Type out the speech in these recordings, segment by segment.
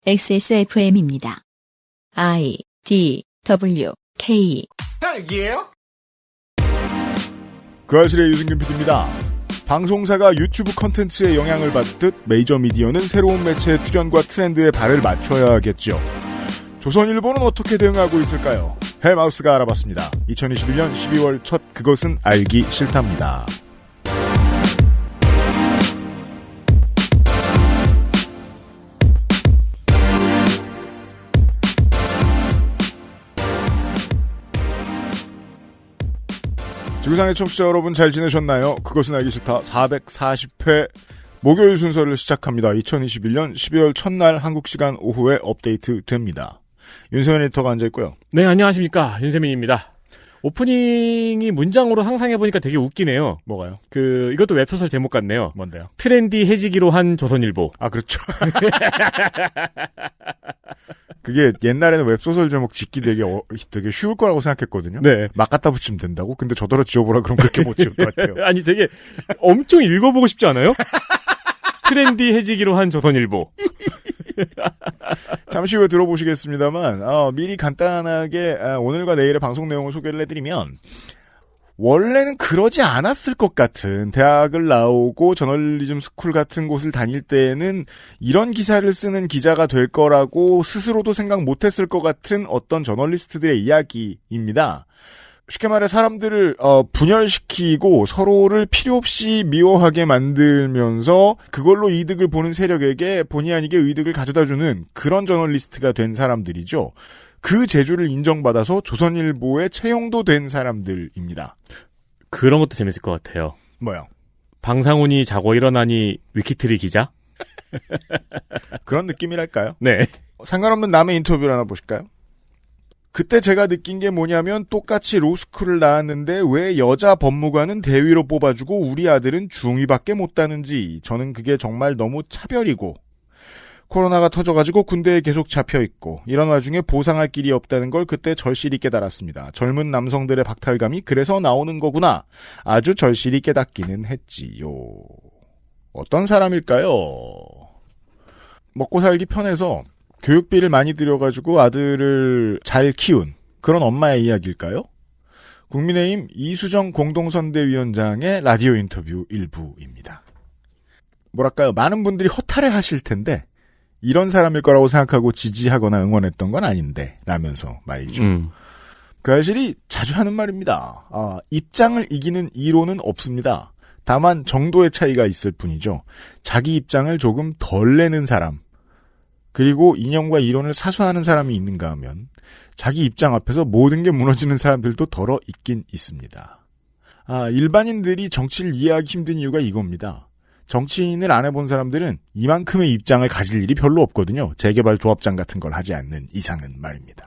XSFM입니다. I, D, W, K. 딸기예요? 그 아실의 유승균 PD입니다. 방송사가 유튜브 컨텐츠에 영향을 받듯 메이저 미디어는 새로운 매체의 출현과 트렌드에 발을 맞춰야 하겠죠. 조선일보는 어떻게 대응하고 있을까요? 헬마우스가 알아봤습니다. 2021년 12월 첫 그것은 알기 싫답니다. 지구상의 청취자 여러분 잘 지내셨나요? 그것은 알기 싫다 440회 목요일 순서를 시작합니다. 2021년 12월 첫날 한국시간 오후에 업데이트 됩니다. 윤세민 에디터가 앉아있고요. 네, 안녕하십니까. 윤세민입니다. 오프닝이 문장으로 상상해보니까 되게 웃기네요. 뭐가요? 이것도 웹소설 제목 같네요. 뭔데요? 트렌디 해지기로 한 조선일보. 아, 그렇죠. 그게 옛날에는 웹소설 제목 짓기 되게 쉬울 거라고 생각했거든요. 네. 막 갖다 붙이면 된다고? 근데 저더러 지어보라 그러면 그렇게 못 지을 것 같아요. 아니, 되게 엄청 읽어보고 싶지 않아요? 트렌디 해지기로 한 조선일보. 잠시 후에 들어보시겠습니다만 미리 간단하게 오늘과 내일의 방송 내용을 소개를 해드리면 원래는 그러지 않았을 것 같은 대학을 나오고 저널리즘 스쿨 같은 곳을 다닐 때에는 이런 기사를 쓰는 기자가 될 거라고 스스로도 생각 못했을 것 같은 어떤 저널리스트들의 이야기입니다. 쉽게 말해 사람들을 분열시키고 서로를 필요 없이 미워하게 만들면서 그걸로 이득을 보는 세력에게 본의 아니게 의득을 가져다주는 그런 저널리스트가 된 사람들이죠. 그 재주를 인정받아서 조선일보에 채용도 된 사람들입니다. 그런 것도 재밌을 것 같아요. 뭐요? 방상훈이 자고 일어나니 위키트리 기자? 그런 느낌이랄까요? 네. 상관없는 남의 인터뷰를 하나 보실까요? 그때 제가 느낀 게 뭐냐면 똑같이 로스쿨을 나왔는데 왜 여자 법무관은 대위로 뽑아주고 우리 아들은 중위밖에 못 다는지 저는 그게 정말 너무 차별이고 코로나가 터져가지고 군대에 계속 잡혀있고 이런 와중에 보상할 길이 없다는 걸 그때 절실히 깨달았습니다. 젊은 남성들의 박탈감이 그래서 나오는 거구나. 아주 절실히 깨닫기는 했지요. 어떤 사람일까요? 먹고 살기 편해서 교육비를 많이 들여가지고 아들을 잘 키운 그런 엄마의 이야기일까요? 국민의힘 이수정 공동선대위원장의 라디오 인터뷰 일부입니다. 뭐랄까요? 많은 분들이 허탈해 하실 텐데 이런 사람일 거라고 생각하고 지지하거나 응원했던 건 아닌데 라면서 말이죠. 그 사실이 자주 하는 말입니다. 입장을 이기는 이론은 없습니다. 다만 정도의 차이가 있을 뿐이죠. 자기 입장을 조금 덜 내는 사람 그리고 이념과 이론을 사수하는 사람이 있는가 하면 자기 입장 앞에서 모든 게 무너지는 사람들도 덜어 있긴 있습니다. 일반인들이 정치를 이해하기 힘든 이유가 이겁니다. 정치인을 안 해본 사람들은 이만큼의 입장을 가질 일이 별로 없거든요. 재개발 조합장 같은 걸 하지 않는 이상은 말입니다.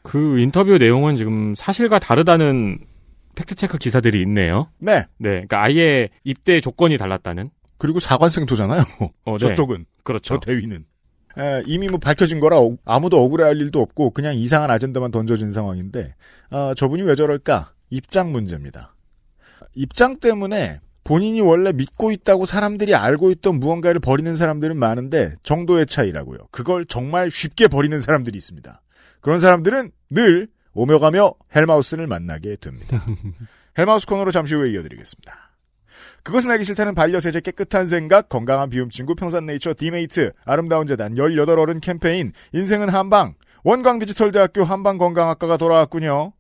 그 인터뷰 내용은 지금 사실과 다르다는 팩트체크 기사들이 있네요. 네. 네. 그러니까 아예 입대 조건이 달랐다는. 그리고 사관생도잖아요. 저쪽은. 네. 그렇죠. 저 대위는. 이미 밝혀진 거라 아무도 억울해할 일도 없고 그냥 이상한 아젠다만 던져진 상황인데 저분이 왜 저럴까? 입장 문제입니다. 입장 때문에 본인이 원래 믿고 있다고 사람들이 알고 있던 무언가를 버리는 사람들은 많은데 정도의 차이라고요. 그걸 정말 쉽게 버리는 사람들이 있습니다. 그런 사람들은 늘 오며 가며 헬마우스를 만나게 됩니다. 헬마우스 코너로 잠시 후에 이어드리겠습니다. 그것은 알기 싫다는 반려세제 깨끗한 생각, 건강한 비움 친구 평산네이처 디메이트, 아름다운 재단 18어른 캠페인, 인생은 한방, 원광디지털대학교 한방건강학과가 돌아왔군요.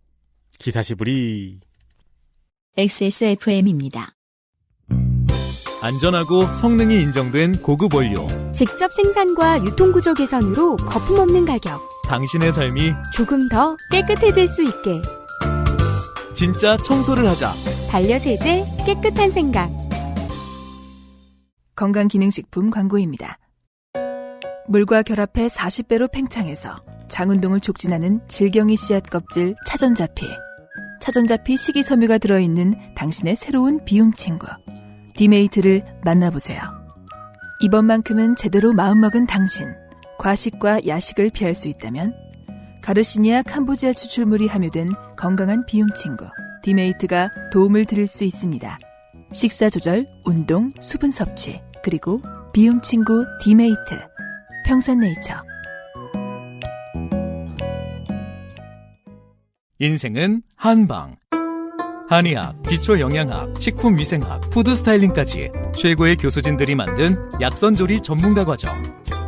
기사시부리. XSFM입니다. 안전하고 성능이 인정된 고급 원료. 직접 생산과 유통구조 개선으로 거품 없는 가격. 당신의 삶이 조금 더 깨끗해질 수 있게. 진짜 청소를 하자. 반려세제 깨끗한 생각. 건강기능식품 광고입니다. 물과 결합해 40배로 팽창해서 장운동을 촉진하는 질경이 씨앗 껍질 차전자피. 차전자피 식이섬유가 들어있는 당신의 새로운 비움 친구. 디메이트를 만나보세요. 이번만큼은 제대로 마음먹은 당신. 과식과 야식을 피할 수 있다면 가르시니아 캄보지아 추출물이 함유된 건강한 비움 친구. 디메이트가 도움을 드릴 수 있습니다. 식사 조절, 운동, 수분 섭취, 그리고 비움 친구 디메이트. 평산네이처. 인생은 한방. 한의학, 기초영양학, 식품위생학, 푸드스타일링까지 최고의 교수진들이 만든 약선조리 전문가 과정.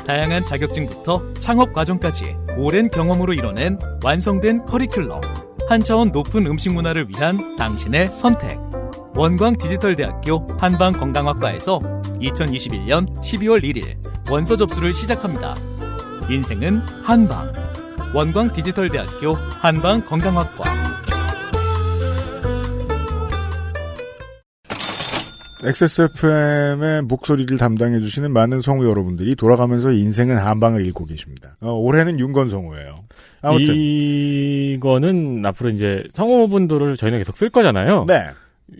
다양한 자격증부터 창업 과정까지 오랜 경험으로 이뤄낸 완성된 커리큘럼. 한 차원 높은 음식 문화를 위한 당신의 선택. 원광디지털대학교 한방건강학과에서 2021년 12월 1일 원서 접수를 시작합니다. 인생은 한방. 원광디지털대학교 한방건강학과. XSFM의 목소리를 담당해주시는 많은 성우 여러분들이 돌아가면서 인생은 한방을 읽고 계십니다. 올해는 윤건 성우예요. 아무튼 이거는 앞으로 이제 성우분들을 저희는 계속 쓸 거잖아요. 네.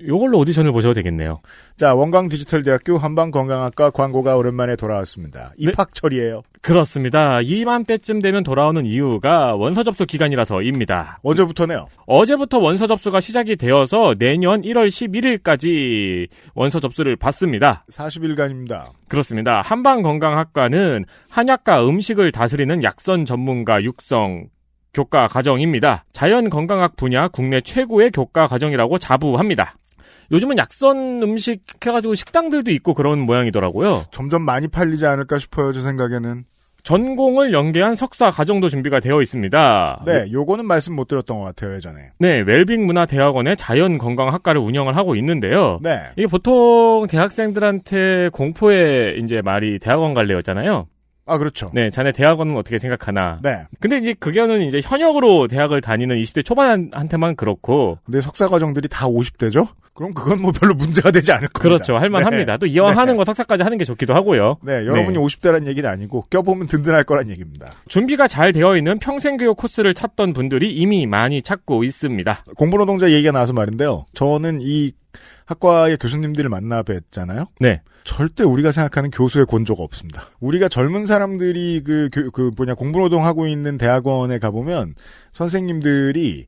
요걸로 오디션을 보셔도 되겠네요. 자, 원광디지털대학교 한방건강학과 광고가 오랜만에 돌아왔습니다. 입학철이에요. 그렇습니다. 이맘때쯤 되면 돌아오는 이유가 원서 접수 기간이라서입니다. 어제부터네요. 어제부터 원서 접수가 시작이 되어서 내년 1월 11일까지 원서 접수를 받습니다. 40일간입니다. 그렇습니다. 한방건강학과는 한약과 음식을 다스리는 약선 전문가 육성 교과 과정입니다. 자연건강학 분야 국내 최고의 교과 과정이라고 자부합니다. 요즘은 약선 음식 해가지고 식당들도 있고 그런 모양이더라고요. 점점 많이 팔리지 않을까 싶어요, 제 생각에는. 전공을 연계한 석사 과정도 준비가 되어 있습니다. 네, 요거는 말씀 못 드렸던 것 같아요, 예전에. 네, 웰빙문화대학원의 자연건강학과를 운영을 하고 있는데요. 네. 이게 보통 대학생들한테 공포의 이제 말이 대학원 갈래였잖아요. 아, 그렇죠. 네, 자네 대학원은 어떻게 생각하나. 네. 근데 이제 그게는 이제 현역으로 대학을 다니는 20대 초반한테만 그렇고. 근데 석사 과정들이 다 50대죠? 그럼 그건 뭐 별로 문제가 되지 않을 겁니다. 그렇죠. 할만합니다. 네. 또 이왕 네. 하는 거 석사까지 하는 게 좋기도 하고요. 네, 여러분이 네. 50대란 얘기는 아니고 껴보면 든든할 거란 얘기입니다. 준비가 잘 되어 있는 평생교육 코스를 찾던 분들이 이미 많이 찾고 있습니다. 공부노동자 얘기가 나와서 말인데요. 저는 이 학과의 교수님들을 만나 뵀잖아요. 네. 절대 우리가 생각하는 교수의 곤조가 없습니다. 우리가 젊은 사람들이 공부노동 하고 있는 대학원에 가보면 선생님들이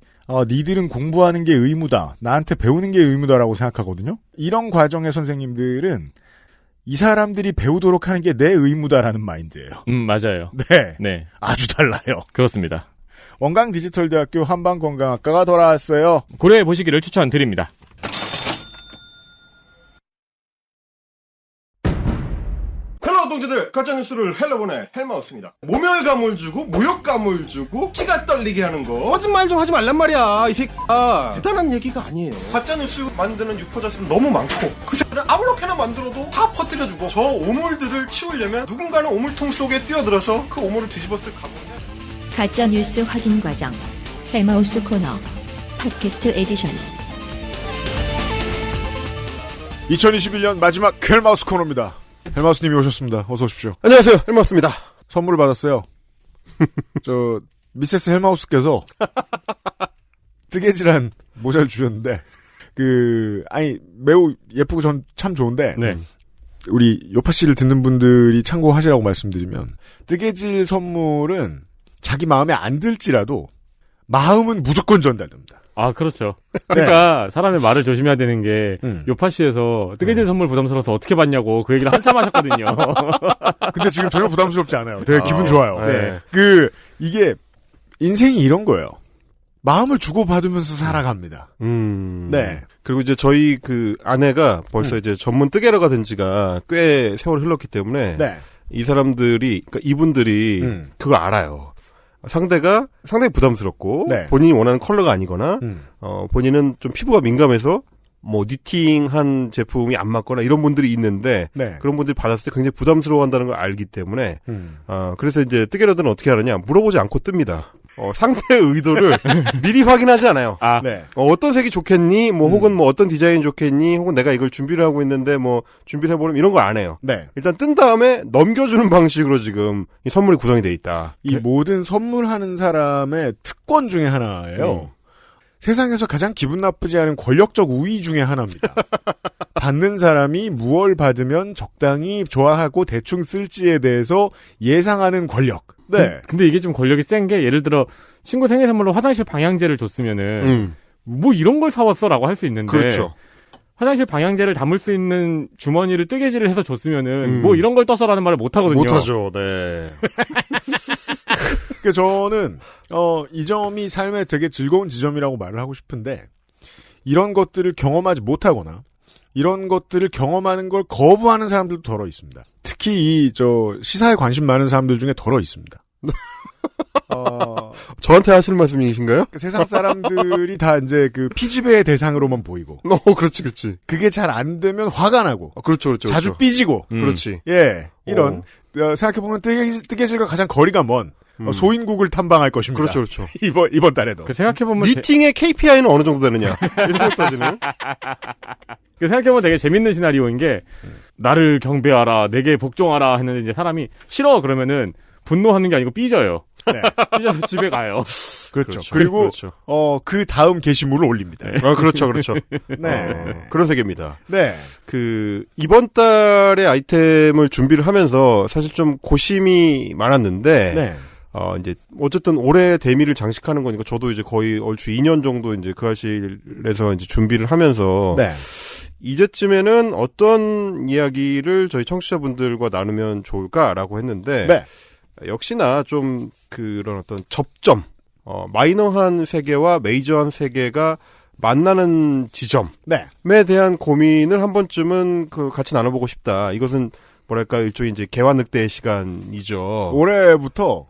니들은 공부하는 게 의무다. 나한테 배우는 게 의무다라고 생각하거든요. 이런 과정의 선생님들은 이 사람들이 배우도록 하는 게 내 의무다라는 마인드예요. 맞아요. 네. 네. 아주 달라요. 그렇습니다. 원광디지털대학교 한방건강학과가 돌아왔어요. 고려해 보시기를 추천드립니다. 헬로 동지들, 가짜뉴스를 헬로보내 헬마우스입니다. 모멸감을 주고 모욕감을 주고 치가 떨리게 하는 거 거짓말 좀 하지 말란 말이야. 이 새끼야 대단한 얘기가 아니에요. 가짜뉴스 만드는 유포자수는 너무 많고 그 새끼는 아무렇게나 만들어도 다 퍼뜨려주고 저 오물들을 치우려면 누군가는 오물통 속에 뛰어들어서 그 오물을 뒤집었을 각오냐. 가짜뉴스 확인 과정. 헬마우스 코너. 팟캐스트 에디션. 2021년 마지막 헬마우스 코너입니다. 헬마우스님이 오셨습니다. 어서 오십시오. 안녕하세요, 헬마우스입니다. 선물을 받았어요. 미세스 헬마우스께서 뜨개질한 모자를 주셨는데, 매우 예쁘고 전 참 좋은데, 네. 우리 요파 씨를 듣는 분들이 참고하시라고 말씀드리면, 뜨개질 선물은 자기 마음에 안 들지라도, 마음은 무조건 전달됩니다. 아, 그렇죠. 그러니까 사람의 말을 조심해야 되는 게 요파시에서 뜨개질 선물 부담스러워서 어떻게 받냐고 그 얘기를 한참 하셨거든요. 근데 지금 전혀 부담스럽지 않아요. 되게 기분 좋아요. 네. 이게 인생이 이런 거예요. 마음을 주고받으면서 살아갑니다. 네. 그리고 이제 저희 그 아내가 벌써 이제 전문 뜨개러가 된 지가 꽤 세월이 흘렀기 때문에 네. 이 사람들이, 그러니까 이분들이 그걸 알아요. 상대가 상당히 부담스럽고 네. 본인이 원하는 컬러가 아니거나 본인은 좀 피부가 민감해서 뭐 니팅한 제품이 안 맞거나 이런 분들이 있는데 네. 그런 분들이 받았을 때 굉장히 부담스러워한다는 걸 알기 때문에 그래서 이제 뜨개러들은 어떻게 하느냐 물어보지 않고 뜹니다. 상대의 의도를 미리 확인하지 않아요. 네. 어떤 색이 좋겠니? 뭐 혹은 뭐 어떤 디자인 좋겠니? 혹은 내가 이걸 준비를 하고 있는데 뭐 준비를 해보려면 이런 거 안 해요. 네. 일단 뜬 다음에 넘겨주는 방식으로 지금 이 선물이 구성이 돼 있다. 이 모든 선물하는 사람의 특권 중에 하나예요. 세상에서 가장 기분 나쁘지 않은 권력적 우위 중에 하나입니다. 받는 사람이 무얼 받으면 적당히 좋아하고 대충 쓸지에 대해서 예상하는 권력. 네. 근데 이게 좀 권력이 센 게 예를 들어 친구 생일 선물로 화장실 방향제를 줬으면은 뭐 이런 걸 사왔어라고 할 수 있는데 그렇죠. 화장실 방향제를 담을 수 있는 주머니를 뜨개질을 해서 줬으면은 뭐 이런 걸 떠서라는 말을 못 하거든요. 못하죠. 네. 그러니까 저는 이 점이 삶의 되게 즐거운 지점이라고 말을 하고 싶은데 이런 것들을 경험하지 못하거나 이런 것들을 경험하는 걸 거부하는 사람들도 덜어 있습니다. 특히 시사에 관심 많은 사람들 중에 덜어 있습니다. 저한테 하실 말씀이신가요? 세상 사람들이 다 이제 그 피지배의 대상으로만 보이고. 그렇지, 그렇지. 그게 잘 안 되면 화가 나고. 그렇죠. 자주 삐지고. 그렇지. 예. 이런, 생각해보면 뜨개질과 가장 거리가 먼, 소인국을 탐방할 것입니다. 그렇죠. 이번 달에도. 생각해보면. 니팅의 KPI는 어느 정도 되느냐. 이런 것까지는. 생각해보면 되게 재밌는 시나리오인 게, 나를 경배하라, 내게 복종하라 했는데 이제 사람이 싫어 그러면은 분노하는 게 아니고 삐져요. 네. 삐져서 집에 가요. 그렇죠. 그리고 그렇죠. 그 다음 게시물을 올립니다. 네. 그렇죠. 네. 그런 세계입니다. 네. 이번 달의 아이템을 준비를 하면서 사실 좀 고심이 많았는데 네. 이제 어쨌든 올해 데미를 장식하는 거니까 저도 이제 거의 얼추 2년 정도 이제 그 아실에서 이제 준비를 하면서 네. 이제쯤에는 어떤 이야기를 저희 청취자분들과 나누면 좋을까라고 했는데 네. 역시나 좀 그런 어떤 접점, 마이너한 세계와 메이저한 세계가 만나는 지점에 네. 대한 고민을 한 번쯤은 같이 나눠보고 싶다. 이것은 뭐랄까 일종의 이제 개화 늑대의 시간이죠. 올해부터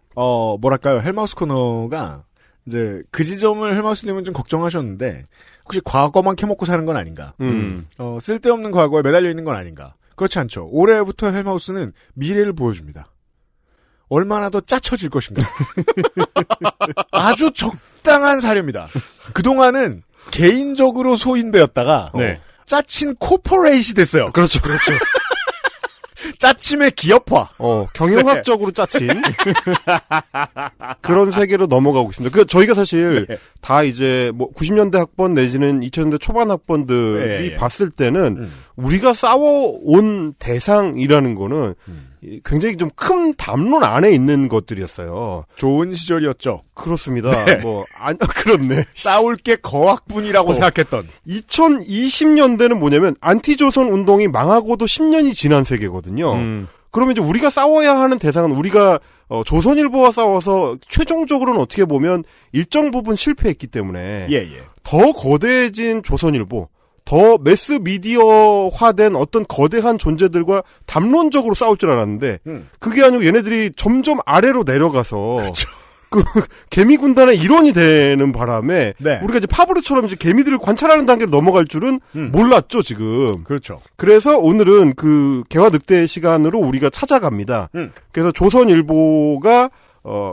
헬마우스 코너가 이제 그 지점을 헬마우스님은 좀 걱정하셨는데 혹시 과거만 캐먹고 사는 건 아닌가? 쓸데없는 과거에 매달려 있는 건 아닌가? 그렇지 않죠. 올해부터 헬마우스는 미래를 보여줍니다. 얼마나 더 짜쳐질 것인가. 아주 적당한 사례입니다. 그동안은 개인적으로 소인배였다가 네. 짜친 코퍼레이시 됐어요. 그렇죠. 짜침의 기업화. 경영학적으로 짜친. 그런 세계로 넘어가고 있습니다. 저희가 사실 다 이제 90년대 학번 내지는 2000년대 초반 학번들이 봤을 때는 우리가 싸워온 대상이라는 거는 굉장히 좀 큰 담론 안에 있는 것들이었어요. 좋은 시절이었죠. 그렇습니다. 그렇네. 싸울 게 거학분이라고 생각했던. 2020년대는 뭐냐면 안티조선 운동이 망하고도 10년이 지난 세계거든요. 그러면 이제 우리가 싸워야 하는 대상은 우리가 조선일보와 싸워서 최종적으로는 어떻게 보면 일정 부분 실패했기 때문에 더 거대해진 조선일보, 더 매스 미디어화된 어떤 거대한 존재들과 담론적으로 싸울 줄 알았는데 그게 아니고 얘네들이 점점 아래로 내려가서 그렇죠. 개미 군단의 일원이 되는 바람에 우리가 이제 파브르처럼 이제 개미들을 관찰하는 단계로 넘어갈 줄은 몰랐죠 지금. 그렇죠. 그래서 오늘은 개화 늑대 시간으로 우리가 찾아갑니다. 그래서 조선일보가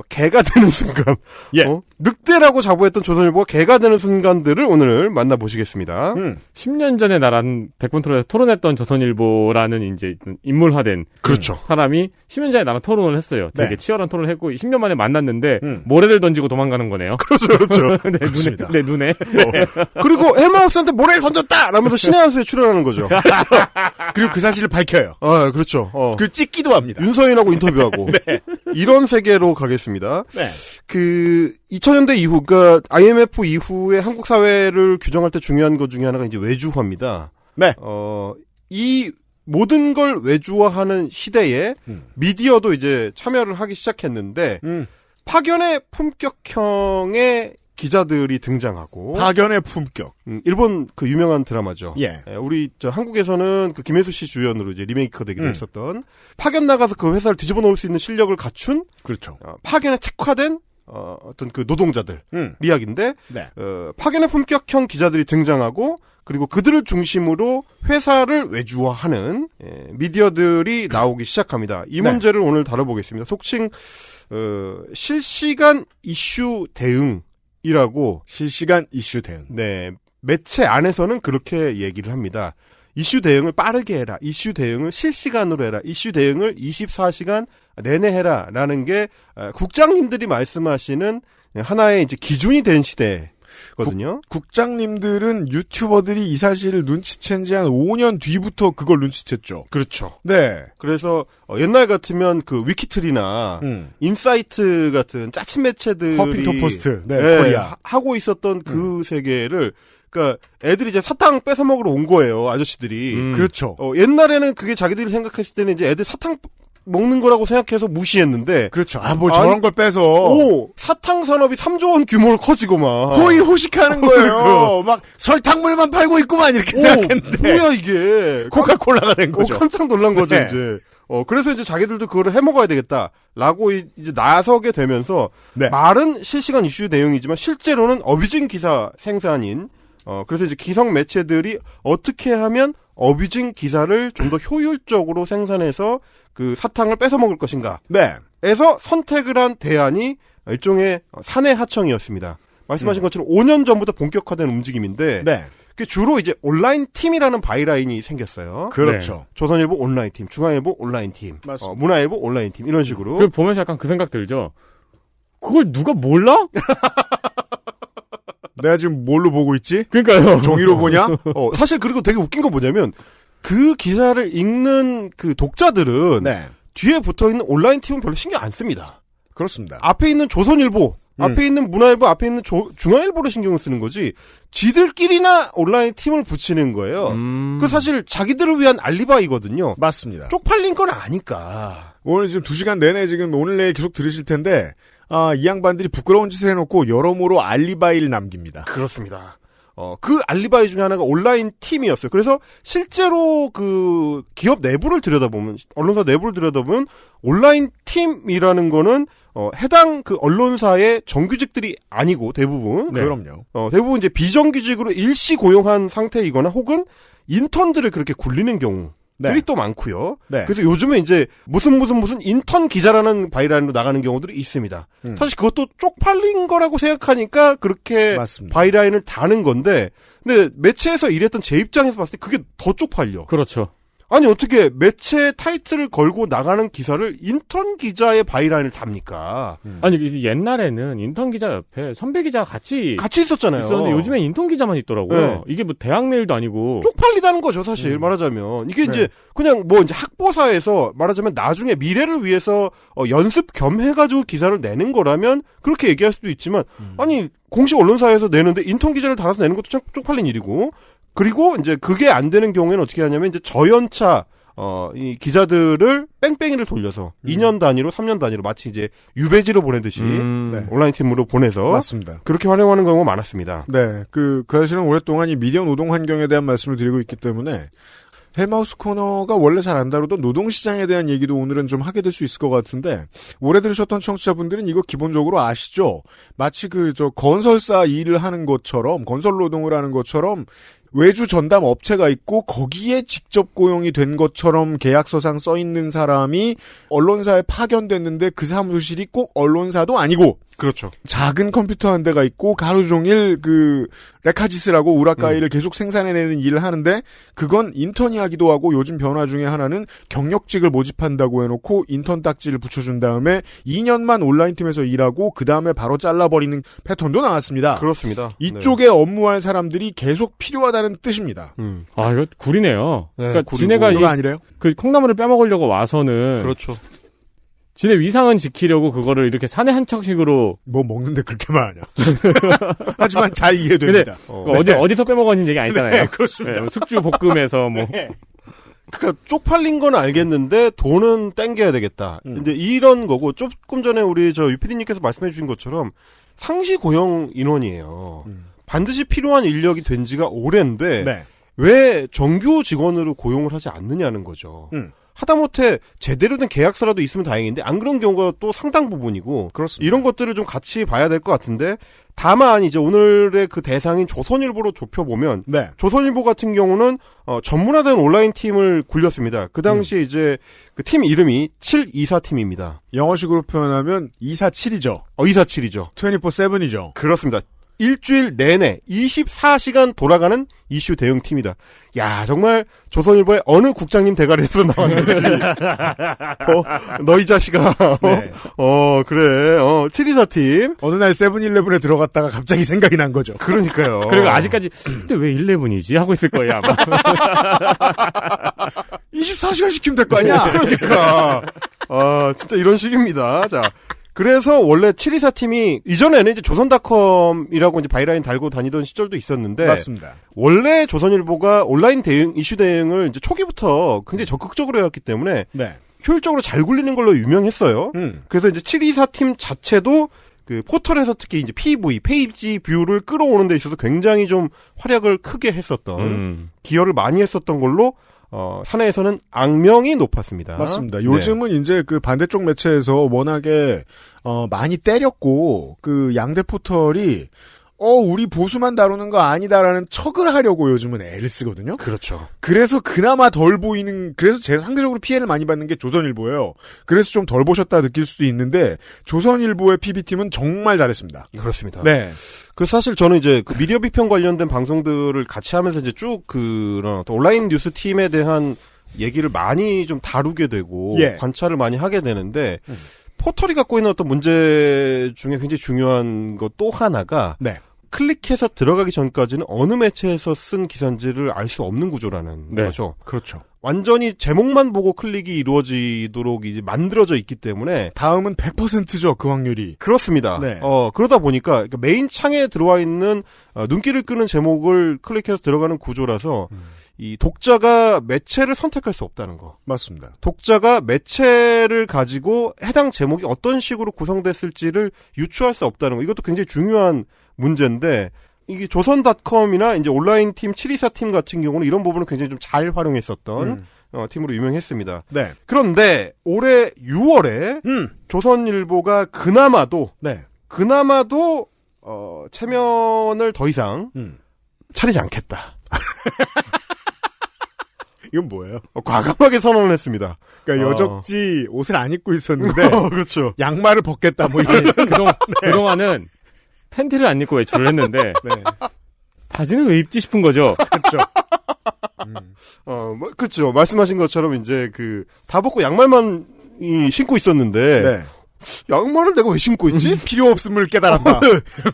개가 되는 순간, 늑대라고 자부했던 조선일보가 개가 되는 순간들을 오늘 만나보시겠습니다. 10년 전에 나란 백분토론에서 토론했던 조선일보라는 이제 인물화된 그렇죠. 사람이 10년 전에 나랑 토론을 했어요. 되게 치열한 토론을 했고 10년 만에 만났는데 모래를 던지고 도망가는 거네요. 그렇죠. 내 눈에. 그리고 헬마우스한테 모래를 던졌다! 라면서 신의 한 수에 출연하는 거죠. 그리고 그 사실을 밝혀요. 그렇죠. 그 찍기도 합니다. 윤서인하고 인터뷰하고. 이런 세계로 가겠습니다. 2000년대 이후, 그러니까 IMF 이후에 한국 사회를 규정할 때 중요한 것 중에 하나가 이제 외주화입니다. 네. 이 모든 걸 외주화하는 시대에 미디어도 이제 참여를 하기 시작했는데 파견의 품격형의 기자들이 등장하고 파견의 품격. 일본 그 유명한 드라마죠. 예. 우리 한국에서는 그 김혜수 씨 주연으로 이제 리메이크가 되기도 했었던 파견 나가서 그 회사를 뒤집어 놓을 수 있는 실력을 갖춘 그렇죠. 파견에 특화된 어떤 그 노동자들 이야기인데 파견의 품격형 기자들이 등장하고 그리고 그들을 중심으로 회사를 외주화하는 미디어들이 나오기 시작합니다. 이 문제를 오늘 다뤄보겠습니다. 속칭 실시간 이슈 대응이라고 실시간 이슈 대응. 네, 매체 안에서는 그렇게 얘기를 합니다. 이슈 대응을 빠르게 해라. 이슈 대응을 실시간으로 해라. 이슈 대응을 24시간 내내 해라. 라는 게 국장님들이 말씀하시는 하나의 이제 기준이 된 시대거든요. 국장님들은 유튜버들이 이 사실을 눈치챈 지 한 5년 뒤부터 그걸 눈치챘죠. 그렇죠. 네. 그래서 옛날 같으면 그 위키트리나 인사이트 같은 짜친 매체들이 허핑턴 포스트, 코리아 하고 있었던 그 세계를 그러니까 애들이 이제 사탕 뺏어 먹으러 온 거예요, 아저씨들이. 그렇죠. 옛날에는 그게 자기들이 생각했을 때는 이제 애들 사탕 먹는 거라고 생각해서 무시했는데. 그렇죠. 뭘 저런 걸 빼서. 사탕 산업이 3조 원 규모로 커지고 막. 호의호식하는 거예요. 막 설탕물만 팔고 있구만 이렇게 생각했는데. 뭐야 이게. 코카콜라가 된 거죠. 깜짝 놀란 거죠, 네. 이제. 그래서 이제 자기들도 그거를 해 먹어야 되겠다라고 이제 나서게 되면서 네. 말은 실시간 이슈 내용이지만 실제로는 어뷰징 기사 생산인 그래서 이제 기성 매체들이 어떻게 하면 어뷰징 기사를 좀 더 효율적으로 생산해서 그 사탕을 뺏어 먹을 것인가. 네. 에서 선택을 한 대안이 일종의 사내 하청이었습니다. 말씀하신 것처럼 5년 전부터 본격화된 움직임인데 네. 그 주로 이제 온라인 팀이라는 바이라인이 생겼어요. 그렇죠. 조선일보 온라인 팀, 중앙일보 온라인 팀, 맞습니다. 문화일보 온라인 팀 이런 식으로. 그 보면서 약간 그 생각 들죠. 그걸 누가 몰라? 내가 지금 뭘로 보고 있지? 그러니까요. 종이로 보냐? 사실 그리고 되게 웃긴 건 뭐냐면 그 기사를 읽는 그 독자들은 네. 뒤에 붙어 있는 온라인 팀은 별로 신경 안 씁니다. 그렇습니다. 앞에 있는 조선일보, 앞에 있는 문화일보, 앞에 있는 중앙일보를 신경을 쓰는 거지. 지들끼리나 온라인 팀을 붙이는 거예요. 그 사실 자기들을 위한 알리바이거든요. 맞습니다. 쪽팔린 건 아니까. 오늘 지금 2시간 내내 지금 오늘 내일 계속 들으실 텐데 이 양반들이 부끄러운 짓을 해놓고 여러모로 알리바이를 남깁니다. 그렇습니다. 그 알리바이 중에 하나가 온라인 팀이었어요. 그래서 실제로 그 기업 내부를 들여다보면, 언론사 내부를 들여다보면 온라인 팀이라는 거는 해당 그 언론사의 정규직들이 아니고 대부분. 네. 그럼요. 대부분 이제 비정규직으로 일시 고용한 상태이거나 혹은 인턴들을 그렇게 굴리는 경우. 네. 들이 또 많고요. 네. 그래서 요즘에 이제 무슨 인턴 기자라는 바이라인으로 나가는 경우들이 있습니다. 사실 그것도 쪽팔린 거라고 생각하니까 그렇게 맞습니다. 바이라인을 다는 건데, 근데 매체에서 일했던 제 입장에서 봤을 때 그게 더 쪽팔려. 그렇죠. 아니 어떻게 매체 타이틀을 걸고 나가는 기사를 인턴 기자의 바이라인을 답니까? 아니 옛날에는 인턴 기자 옆에 선배 기자가 같이 있었잖아요. 있었는데 요즘엔 인턴 기자만 있더라고요. 네. 이게 뭐 대학 내일도 아니고 쪽팔리다는 거죠, 사실 말하자면. 이게 이제 그냥 뭐 이제 학보사에서 말하자면 나중에 미래를 위해서 연습 겸 해가지고 기사를 내는 거라면 그렇게 얘기할 수도 있지만 아니 공식 언론사에서 내는데 인턴 기자를 달아서 내는 것도 참 쪽팔린 일이고. 그리고 이제 그게 안 되는 경우에는 어떻게 하냐면 이제 저연차 이 기자들을 뺑뺑이를 돌려서 2년 단위로 3년 단위로 마치 이제 유배지로 보내듯이 네. 온라인 팀으로 보내서 맞습니다. 그렇게 활용하는 경우가 많았습니다. 네. 그 사실은 오랫동안 이 미디어 노동 환경에 대한 말씀을 드리고 있기 때문에 헬마우스 코너가 원래 잘 안 다루던 노동시장에 대한 얘기도 오늘은 좀 하게 될 수 있을 것 같은데, 오래 들으셨던 청취자분들은 이거 기본적으로 아시죠? 마치 건설사 일을 하는 것처럼, 건설 노동을 하는 것처럼, 외주 전담 업체가 있고, 거기에 직접 고용이 된 것처럼 계약서상 써 있는 사람이 언론사에 파견됐는데 그 사무실이 꼭 언론사도 아니고, 그렇죠. 작은 컴퓨터 한 대가 있고 하루 종일 레카지스라고 우라카이를 계속 생산해내는 일을 하는데 그건 인턴이 하기도 하고 요즘 변화 중에 하나는 경력직을 모집한다고 해놓고 인턴 딱지를 붙여준 다음에 2년만 온라인 팀에서 일하고 그 다음에 바로 잘라버리는 패턴도 나왔습니다. 그렇습니다. 이쪽에 네. 업무할 사람들이 계속 필요하다는 뜻입니다. 아 이거 구리네요. 네, 그러니까 구리고. 지네가 이거 아니래요? 그 콩나물을 빼먹으려고 와서는 그렇죠. 지네 위상은 지키려고 그거를 이렇게 사내 한척식으로 뭐 먹는데 그렇게 말하냐. 하지만 잘 이해됩니다. 근데 어디서 빼먹었는지 얘기 아니잖아요. 네, 그렇습니다. 네, 숙주 볶음에서 뭐. 네. 그러니까 쪽팔린 건 알겠는데 돈은 땡겨야 되겠다. 이제 이런 거고 조금 전에 우리 유피디님께서 말씀해 주신 것처럼 상시 고용 인원이에요. 반드시 필요한 인력이 된 지가 오랜데 네. 왜 정규 직원으로 고용을 하지 않느냐는 거죠. 하다못해 제대로 된 계약서라도 있으면 다행인데 안 그런 경우가 또 상당 부분이고 그렇습니다. 이런 것들을 좀 같이 봐야 될 것 같은데 다만 이제 오늘의 그 대상인 조선일보로 좁혀보면 네. 조선일보 같은 경우는 전문화된 온라인 팀을 굴렸습니다. 그 당시에 이제 그 팀 이름이 724팀입니다. 영어식으로 표현하면 247이죠. 247이죠. 24/7이죠. 그렇습니다. 일주일 내내 24시간 돌아가는 이슈 대응팀이다. 야, 정말 조선일보의 어느 국장님 대가리에서 나왔는지. 너 이 자식아. 네. 그래. 724팀. 어느 날 세븐일레븐에 들어갔다가 갑자기 생각이 난 거죠. 그러니까요. 그리고 아직까지 근데 왜 11이지 하고 있을 거예요 아마. 24시간 시키면 될 거 아니야. 그러니까. 진짜 이런 식입니다. 자. 그래서 원래 724팀이 이전에는 이제 조선닷컴이라고 이제 바이라인 달고 다니던 시절도 있었는데 맞습니다. 원래 조선일보가 온라인 대응 이슈 대응을 이제 초기부터 굉장히 적극적으로 해왔기 때문에 네. 효율적으로 잘 굴리는 걸로 유명했어요. 그래서 이제 724팀 자체도 그 포털에서 특히 이제 PV, 페이지 뷰를 끌어오는 데 있어서 굉장히 좀 활약을 크게 했었던, 기여를 많이 했었던 걸로, 사내에서는 악명이 높았습니다. 맞습니다. 요즘은 이제 그 반대쪽 매체에서 워낙에, 많이 때렸고, 그 양대 포털이, 우리 보수만 다루는 거 아니다라는 척을 하려고 요즘은 애를 쓰거든요. 그렇죠. 그래서 그나마 덜 보이는, 그래서 제가 상대적으로 피해를 많이 받는 게 조선일보예요. 그래서 좀 덜 보셨다 느낄 수도 있는데, 조선일보의 PB팀은 정말 잘했습니다. 그렇습니다. 네. 그 사실 저는 이제 그 미디어 비평 관련된 방송들을 같이 하면서 이제 쭉 그런 온라인 뉴스 팀에 대한 얘기를 많이 좀 다루게 되고, 예. 관찰을 많이 하게 되는데, 포털이 갖고 있는 어떤 문제 중에 굉장히 중요한 것 또 하나가, 네. 클릭해서 들어가기 전까지는 어느 매체에서 쓴 기사인지를 알 수 없는 구조라는 거죠. 그렇죠. 완전히 제목만 보고 클릭이 이루어지도록 이제 만들어져 있기 때문에 다음은 100%죠, 그 확률이. 그렇습니다. 네. 그러다 보니까 메인 창에 들어와 있는 눈길을 끄는 제목을 클릭해서 들어가는 구조라서 이 독자가 매체를 선택할 수 없다는 거. 맞습니다. 독자가 매체를 가지고 해당 제목이 어떤 식으로 구성됐을지를 유추할 수 없다는 거. 이것도 굉장히 중요한 문제인데 이게 조선닷컴이나 이제 온라인 팀 724팀 같은 경우는 이런 부분을 굉장히 좀 잘 활용했었던 팀으로 유명했습니다. 네. 그런데 올해 6월에 조선일보가 그나마도 체면을 더 이상 차리지 않겠다. 이건 뭐예요? 과감하게 선언을 했습니다. 그러니까 여적지 옷을 안 입고 있었는데 그렇죠. 양말을 벗겠다 뭐 이런. 그동안은 팬티를 안 입고 외출을 했는데 바지는 왜 입지 싶은 거죠. 그렇죠. 그렇죠. 말씀하신 것처럼 이제 다 벗고 양말만 신고 있었는데 양말을 내가 왜 신고 있지? 필요 없음을 깨달았다.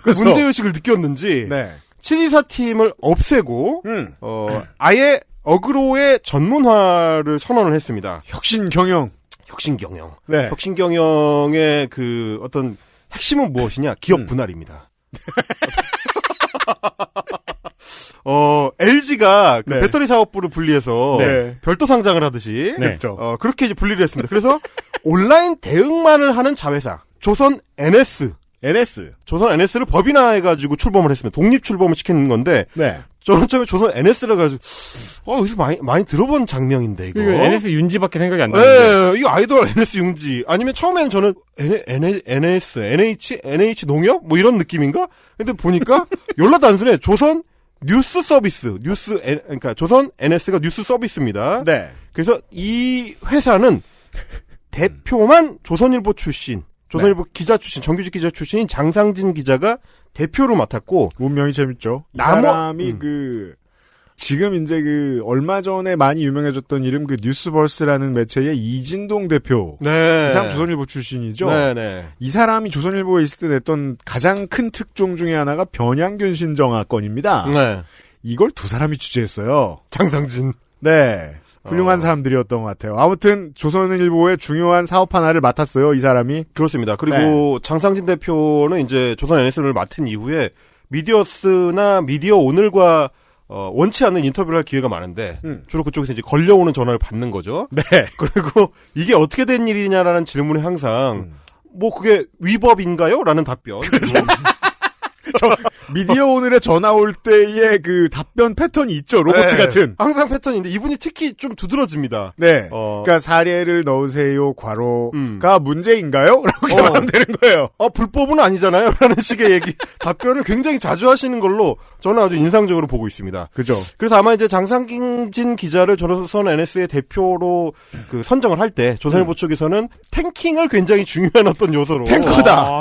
그 문제의식을 느꼈는지 724팀을 없애고 아예 어그로의 전문화를 선언을 했습니다. 혁신경영. 네. 혁신경영의 어떤 핵심은 무엇이냐? 기업 분할입니다. LG가 배터리 사업부를 분리해서 별도 상장을 하듯이 그렇게 이제 분리를 했습니다. 그래서 온라인 대응만을 하는 자회사 조선 조선 NS를 법인화해가지고 출범을 했습니다. 독립 출범을 시키는 건데 저는 처음에 조선 NS라 가지고 여기서 많이 들어본 장면인데 이거. NS 윤지밖에 생각이 안 나는데. 네, 이거 아이돌 NS 윤지. 아니면 처음에는 저는 NH 농협 뭐 이런 느낌인가? 근데 보니까 연락 단순해. 조선 뉴스 서비스. 그러니까 조선 NS가 뉴스 서비스입니다. 네. 그래서 이 회사는 대표만 조선일보 출신, 조선일보 기자 출신, 정규직 기자 출신인 장상진 기자가 대표를 맡았고. 운명이 재밌죠. 이 사람이 지금 이제 얼마 전에 많이 유명해졌던 이름 뉴스버스라는 매체의 이진동 대표. 이 사람 조선일보 출신이죠. 이 사람이 조선일보에 있을 때 냈던 가장 큰 특종 중에 하나가 변양균 신정아 건입니다. 이걸 두 사람이 취재했어요. 장상진. 훌륭한 사람들이었던 것 같아요. 아무튼 조선일보의 중요한 사업 하나를 맡았어요, 이 사람이. 그렇습니다. 그리고 장상진 대표는 이제 조선 NS를 맡은 이후에 미디어스나 미디어 오늘과 원치 않는 인터뷰를 할 기회가 많은데 주로 그쪽에서 이제 걸려오는 전화를 받는 거죠. 그리고 이게 어떻게 된 일이냐라는 질문에 항상 그게 위법인가요? 라는 답변. 미디어 오늘에 전화 올 때의 답변 패턴이 있죠, 로봇 같은. 항상 패턴인데 이분이 특히 좀 두드러집니다. 그러니까 사례를 넣으세요, 괄호가 문제인가요? 라고 하면 되는 거예요. 불법은 아니잖아요? 라는 식의 답변을 굉장히 자주 하시는 걸로 저는 아주 인상적으로 보고 있습니다. 그죠. 그래서 아마 이제 장상진 기자를 조선 NS의 대표로 선정을 할 때 조선일보 쪽에서는 탱킹을 굉장히 중요한 어떤 요소로. 탱커다.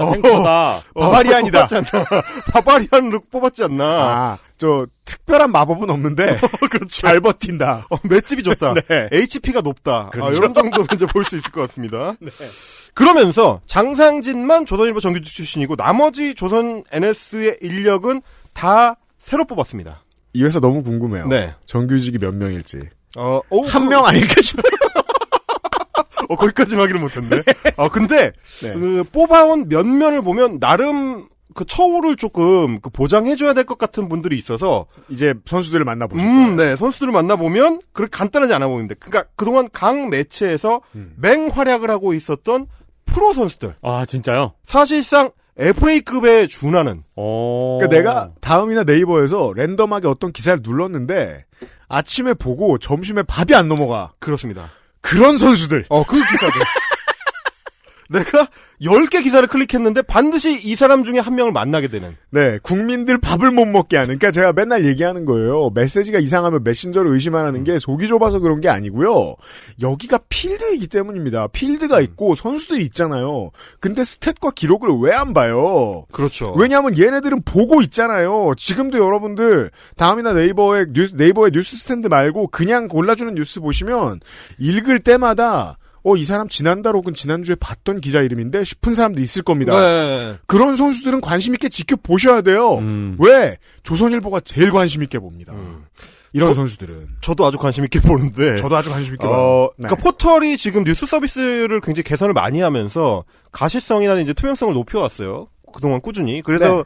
바바리안이다. 바바리안 룩 뽑았지 않나. 특별한 마법은 없는데 잘 버틴다. 맷집이 좋다. HP가 높다. 그렇죠. 이런 정도로 이제 볼 수 있을 것 같습니다. 그러면서 장상진만 조선일보 정규직 출신이고 나머지 조선 NS의 인력은 다 새로 뽑았습니다. 이 회사 너무 궁금해요. 정규직이 몇 명일지. 한 명 아닐까 싶어요. 거기까지는 확인을 못했네. 근데 뽑아온 면면을 보면 나름 그 처우를 조금 보장해줘야 될 것 같은 분들이 있어서 이제 선수들을 만나보죠. 네, 선수들을 만나보면 그렇게 간단하지 않아 보입니다. 그러니까 그동안 각 매체에서 맹활약을 하고 있었던 프로 선수들. 아, 진짜요? 사실상 FA급에 준하는. 그러니까 내가 다음이나 네이버에서 랜덤하게 어떤 기사를 눌렀는데 아침에 보고 점심에 밥이 안 넘어가. 그렇습니다. 그런 선수들. 그 기사들. 내가 10개 기사를 클릭했는데 반드시 이 사람 중에 한 명을 만나게 되는. 네, 국민들 밥을 못 먹게 하는. 그러니까 제가 맨날 얘기하는 거예요. 메시지가 이상하면 메신저를 의심하는 게 속이 좁아서 그런 게 아니고요. 여기가 필드이기 때문입니다. 필드가 있고 선수들이 있잖아요. 근데 스탯과 기록을 왜 안 봐요? 그렇죠. 왜냐하면 얘네들은 보고 있잖아요. 지금도 여러분들 다음이나 네이버의 뉴스 스탠드 말고 그냥 골라주는 뉴스 보시면 읽을 때마다 이 사람 지난달 혹은 지난주에 봤던 기자 이름인데 싶은 사람도 있을 겁니다. 네. 그런 선수들은 관심 있게 지켜보셔야 돼요. 왜? 조선일보가 제일 관심 있게 봅니다. 이런 선수들은. 저도 아주 관심 있게 보는데. 저도 아주 관심 있게 봐요. 네. 그러니까 포털이 지금 뉴스 서비스를 굉장히 개선을 많이 하면서 가시성이나 이제 투명성을 높여왔어요. 그동안 꾸준히. 그래서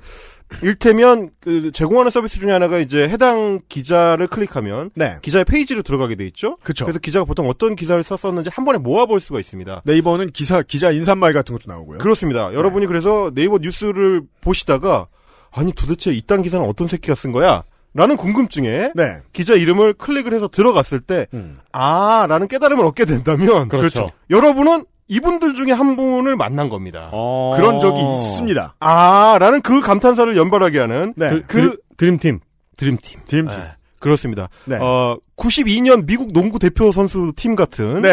일테면 제공하는 서비스 중에 하나가 이제 해당 기자를 클릭하면 기자의 페이지로 들어가게 돼 있죠. 그쵸. 그래서 기자가 보통 어떤 기사를 썼었는지 한 번에 모아볼 수가 있습니다. 네이버는 기자 인사말 같은 것도 나오고요. 그렇습니다. 여러분이 그래서 네이버 뉴스를 보시다가 아니 도대체 이딴 기사는 어떤 새끼가 쓴 거야? 라는 궁금증에 기자 이름을 클릭을 해서 들어갔을 때 라는 깨달음을 얻게 된다면 그렇죠. 여러분은 이분들 중에 한 분을 만난 겁니다. 그런 적이 있습니다. 라는 그 감탄사를 연발하게 하는 드림팀. 드림팀. 그렇습니다. 92년 미국 농구 대표 선수 팀 같은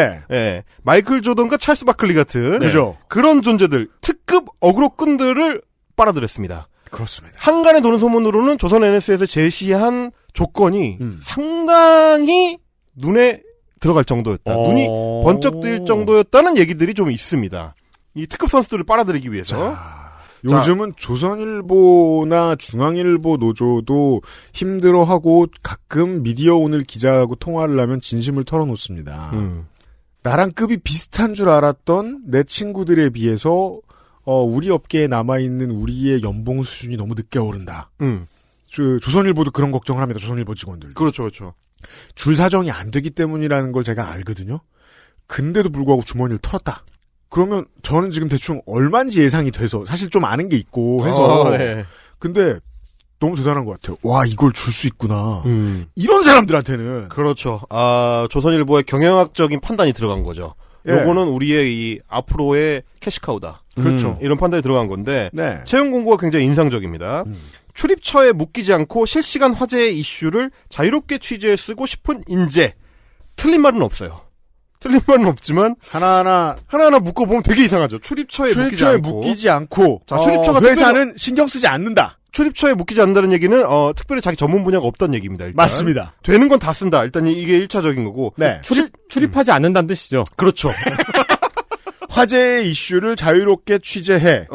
마이클 조던과 찰스 바클리 같은 그죠. 그런 존재들, 특급 어그로꾼들을 빨아들였습니다. 그렇습니다. 한간에 도는 소문으로는 조선 NS에서 제시한 조건이 상당히 눈에 들어갈 정도였다. 눈이 번쩍 뜰 정도였다는 얘기들이 좀 있습니다. 이 특급 선수들을 빨아들이기 위해서. 요즘은 조선일보나 중앙일보 노조도 힘들어하고 가끔 미디어 오늘 기자하고 통화를 하면 진심을 털어놓습니다. 나랑 급이 비슷한 줄 알았던 내 친구들에 비해서 우리 업계에 남아있는 우리의 연봉 수준이 너무 늦게 오른다. 조선일보도 그런 걱정을 합니다. 조선일보 직원들. 그렇죠. 줄 사정이 안 되기 때문이라는 걸 제가 알거든요. 근데도 불구하고 주머니를 털었다. 그러면 저는 지금 대충 얼마인지 예상이 돼서 사실 좀 아는 게 있고 해서 근데 너무 대단한 것 같아요. 와 이걸 줄 수 있구나. 이런 사람들한테는 그렇죠. 조선일보의 경영학적인 판단이 들어간 거죠. 요거는 우리의 이 앞으로의 캐시카우다. 그렇죠. 이런 판단이 들어간 건데 채용 공고가 굉장히 인상적입니다. 출입처에 묶이지 않고 실시간 화제의 이슈를 자유롭게 취재해 쓰고 싶은 인재. 틀린 말은 없어요. 틀린 말은 없지만 하나하나 묶어보면 되게 이상하죠. 출입처에 묶이지 않고 자, 출입처가 회사는 신경 쓰지 않는다. 출입처에 묶이지 않는다는 얘기는 얘기는 자기 전문 분야가 없다는 얘기입니다. 일단. 맞습니다. 되는 건 다 쓴다. 일단 이게 1차적인 거고. 출입하지 않는다는 뜻이죠. 그렇죠. 화제의 이슈를 자유롭게 취재해.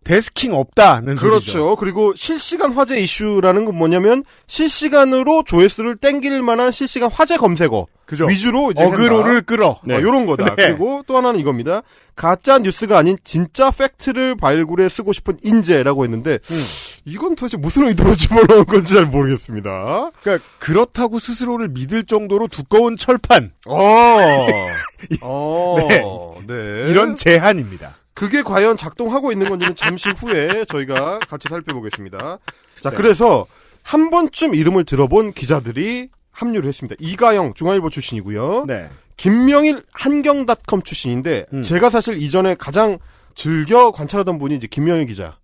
데스킹 없다는 그렇죠. 소리죠. 그리고 실시간 화제 이슈라는 건 뭐냐면 실시간으로 조회수를 땡길 만한 실시간 화제 검색어 그죠. 위주로 이제 어그로를 끌어. 요런 거다. 그리고 또 하나는 이겁니다. 가짜 뉴스가 아닌 진짜 팩트를 발굴해 쓰고 싶은 인재라고 했는데 이건 도대체 무슨 의도로 집어넣은 건지 잘 모르겠습니다. 그러니까 그렇다고 스스로를 믿을 정도로 두꺼운 철판. 이런 제한입니다. 그게 과연 작동하고 있는 건지는 잠시 후에 저희가 같이 살펴보겠습니다. 자, 그래서 한 번쯤 이름을 들어본 기자들이 합류를 했습니다. 이가영 중앙일보 출신이고요. 김명일 한경닷컴 출신인데 제가 사실 이전에 가장 즐겨 관찰하던 분이 이제 김명일 기자.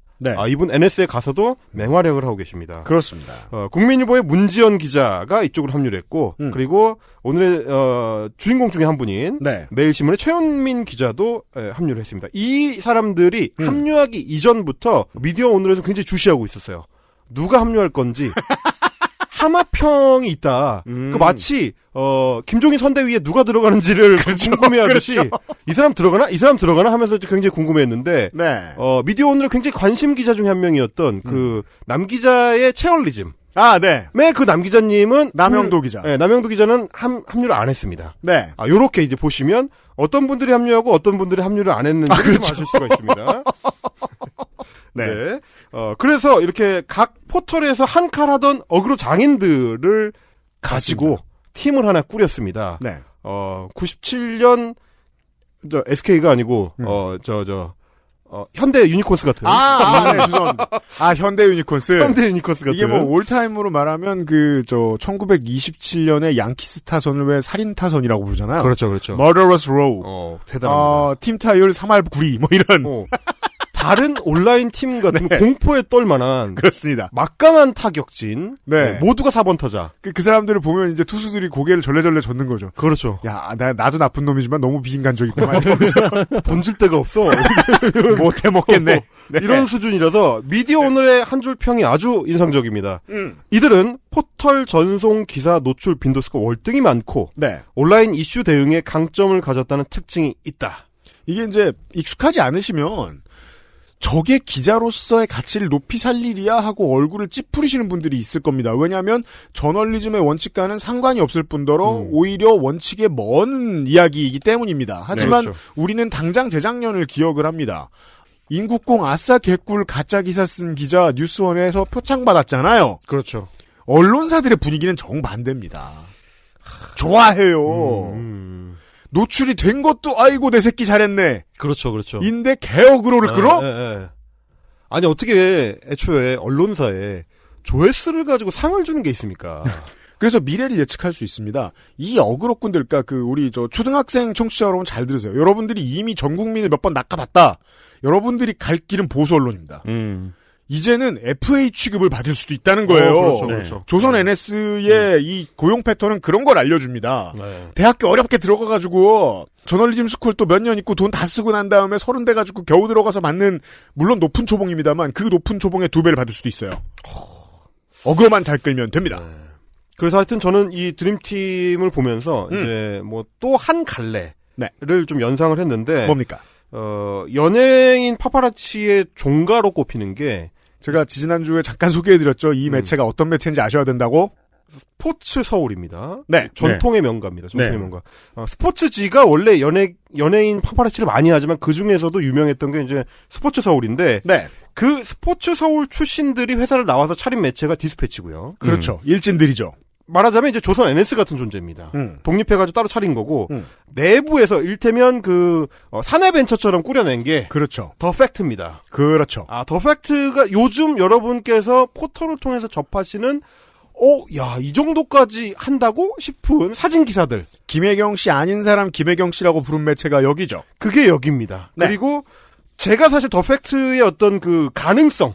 이분 NS에 가서도 맹활약을 하고 계십니다. 그렇습니다. 국민일보의 문지연 기자가 이쪽으로 합류를 했고 그리고 오늘의 주인공 중에 한 분인 매일신문의 최현민 기자도 합류를 했습니다. 이 사람들이 합류하기 이전부터 미디어 오늘에서 굉장히 주시하고 있었어요. 누가 합류할 건지 하마평이 있다. 마치 김종인 선대위에 누가 들어가는지를 궁금해하듯이 이 사람 들어가나? 이 사람 들어가나? 하면서 굉장히 궁금해했는데 미디어 오늘 굉장히 관심 기자 중에 한 명이었던 그 남 기자의 체얼리즘. 그 남 기자님은 남영도 기자. 남영도 기자는 합류를 안 했습니다. 요렇게 이제 보시면 어떤 분들이 합류하고 어떤 분들이 합류를 안 했는지 좀 아실 수가 있습니다. 그래서 이렇게 각 포털에서 한 칼 하던 어그로 장인들을 가지고 팀을 하나 꾸렸습니다. 네. 97년 SK가 아니고 현대 유니콘스 같은. 네, 죄송합니다. 현대 유니콘스. 현대 유니콘스 같은. 이게 뭐 올타임으로 말하면 1927년에 양키스 타선을 왜 살인 타선이라고 부르잖아요. 그렇죠, 그렇죠. Murderous Row. 대단합니다. 팀 타율 3할 9리 뭐 이런. 다른 온라인 팀 같은 네. 공포에 떨만한 그렇습니다. 막강한 타격진. 네. 모두가 4번 타자. 그 사람들을 보면 이제 투수들이 고개를 절레절레 젓는 거죠. 그렇죠. 야, 나도 나쁜 놈이지만 너무 비인간적이구만. 던질 데가 없어. 못해 먹겠네. 네. 이런 수준이라서 미디어 오늘의 한 줄 평이 아주 인상적입니다. 이들은 포털 전송 기사 노출 빈도수가 월등히 많고 네. 온라인 이슈 대응에 강점을 가졌다는 특징이 있다. 이게 이제 익숙하지 않으시면 저게 기자로서의 가치를 높이 살리리야 하고 얼굴을 찌푸리시는 분들이 있을 겁니다. 왜냐하면 저널리즘의 원칙과는 상관이 없을 뿐더러 오히려 원칙에 먼 이야기이기 때문입니다. 하지만 그렇죠. 우리는 당장 재작년을 기억을 합니다. 인국공 아싸 개꿀 가짜 기사 쓴 기자 뉴스원에서 표창받았잖아요. 그렇죠. 언론사들의 분위기는 정반대입니다. 좋아해요. 노출이 된 것도 아이고 내 새끼 잘했네. 그렇죠, 그렇죠. 인데 개어그로를 끌어? 아니 어떻게 애초에 언론사에 조회수를 가지고 상을 주는 게 있습니까? 그래서 미래를 예측할 수 있습니다. 이 어그로꾼들, 그러니까 우리 초등학생 청취자 여러분 잘 들으세요. 여러분들이 이미 전 국민을 몇 번 낚아봤다. 여러분들이 갈 길은 보수 언론입니다. 이제는 FA 취급을 받을 수도 있다는 거예요. 그렇죠, 그렇죠. 조선 NS의 이 고용 패턴은 그런 걸 알려줍니다. 네. 대학교 어렵게 들어가가지고 저널리즘 스쿨 또 몇 년 있고 돈 다 쓰고 난 다음에 30 돼가지고 겨우 들어가서 맞는 물론 높은 초봉입니다만 그 높은 초봉의 2배를 받을 수도 있어요. 어그로만 잘 끌면 됩니다. 그래서 하여튼 저는 이 드림팀을 보면서 이제 뭐 또 한 갈래를 좀 연상을 했는데 뭡니까? 연예인 파파라치의 종가로 꼽히는 게 제가 지난주에 잠깐 소개해드렸죠. 이 매체가 어떤 매체인지 아셔야 된다고. 스포츠 서울입니다. 네. 전통의 명가입니다. 전통의 네. 명가. 스포츠지가 원래 연예인 파파라치를 많이 하지만 그 중에서도 유명했던 게 이제 스포츠 서울인데 네. 그 스포츠 서울 출신들이 회사를 나와서 차린 매체가 디스패치고요. 그렇죠. 일진들이죠. 말하자면 이제 조선 NS 같은 존재입니다. 독립해가지고 따로 차린 거고 내부에서 일테면 사내벤처처럼 꾸려낸 게 그렇죠. 더 팩트입니다. 그렇죠. 더 팩트가 요즘 여러분께서 포털을 통해서 접하시는 이 정도까지 한다고 싶은 사진 기사들. 김혜경 씨 아닌 사람 김혜경 씨라고 부른 매체가 여기죠. 그게 여기입니다. 네. 그리고 제가 사실 더 팩트의 어떤 그 가능성.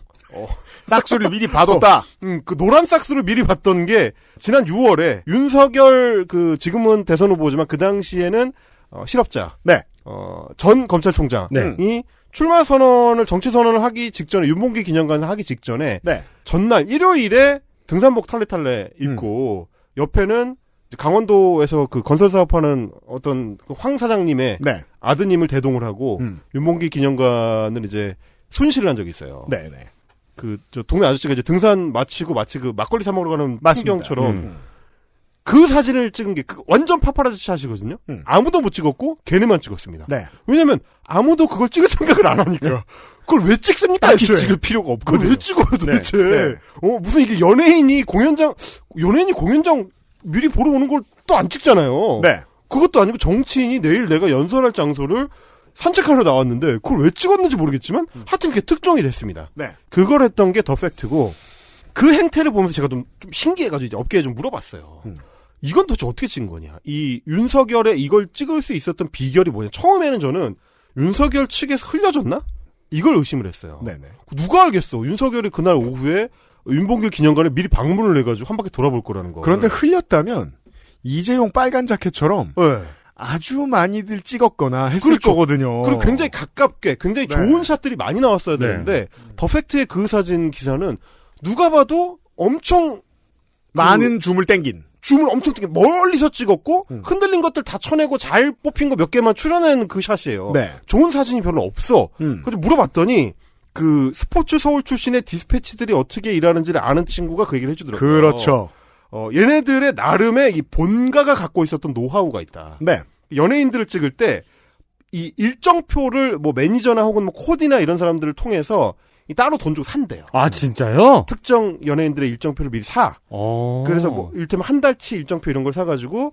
싹수를 미리 봐뒀다. 그 노란 싹수를 미리 봤던 게 지난 6월에 윤석열 지금은 대선 후보지만 그 당시에는 실업자. 네. 전 검찰총장이 출마 선언을 정치 선언을 하기 직전에 윤봉길 기념관을 하기 직전에 네. 전날 일요일에 등산복 탈레탈레 입고 옆에는 강원도에서 그 건설 사업하는 어떤 황 사장님의 네. 아드님을 대동을 하고 윤봉길 기념관을 이제 순시를 한 적이 있어요. 네, 네. 동네 아저씨가 이제 등산 마치고 마치 막걸리 사 먹으러 가는 맞습니다. 풍경처럼 그 사진을 찍은 게 완전 파파라치 샷이거든요. 아무도 못 찍었고 걔네만 찍었습니다. 네. 왜냐면 아무도 그걸 찍을 생각을 안 하니까. 그걸 왜 찍습니까? 딱히 애초에? 찍을 필요가 그걸 없거든요. 왜 찍어요 도대체. 네. 네. 무슨 이게 연예인이 공연장 미리 보러 오는 걸 또 안 찍잖아요. 네. 그것도 아니고 정치인이 내일 내가 연설할 장소를 산책하러 나왔는데 그걸 왜 찍었는지 모르겠지만 하여튼 그게 특종이 됐습니다. 네. 그걸 했던 게 더 팩트고 그 행태를 보면서 제가 좀 신기해가지고 이제 업계에 좀 물어봤어요. 이건 도대체 어떻게 찍은 거냐. 이 윤석열의 이걸 찍을 수 있었던 비결이 뭐냐. 처음에는 저는 윤석열 측에서 흘려줬나? 이걸 의심을 했어요. 네네. 누가 알겠어. 윤석열이 그날 오후에 윤봉길 기념관에 미리 방문을 해가지고 한 바퀴 돌아볼 거라는 거. 그런데 흘렸다면 이재용 빨간 자켓처럼 네. 아주 많이들 찍었거나 했을 그렇죠. 거거든요. 그리고 굉장히 가깝게 굉장히 네. 좋은 샷들이 많이 나왔어야 되는데 더 팩트의 그 사진 기사는 누가 봐도 엄청 많은 줌을 땡긴. 줌을 엄청 땡긴 멀리서 찍었고 흔들린 것들 다 쳐내고 잘 뽑힌 거 몇 개만 출연한 그 샷이에요. 네. 좋은 사진이 별로 없어. 그래서 물어봤더니 그 스포츠 서울 출신의 디스패치들이 어떻게 일하는지를 아는 친구가 그 얘기를 해주더라고요. 그렇죠. 얘네들의 나름의 이 본가가 갖고 있었던 노하우가 있다. 네. 연예인들을 찍을 때 이 일정표를 뭐 매니저나 혹은 뭐 코디나 이런 사람들을 통해서 따로 돈 주고 산대요. 아, 진짜요? 특정 연예인들의 일정표를 미리 사. 그래서 뭐 이를테면 한 달치 일정표 이런 걸 사가지고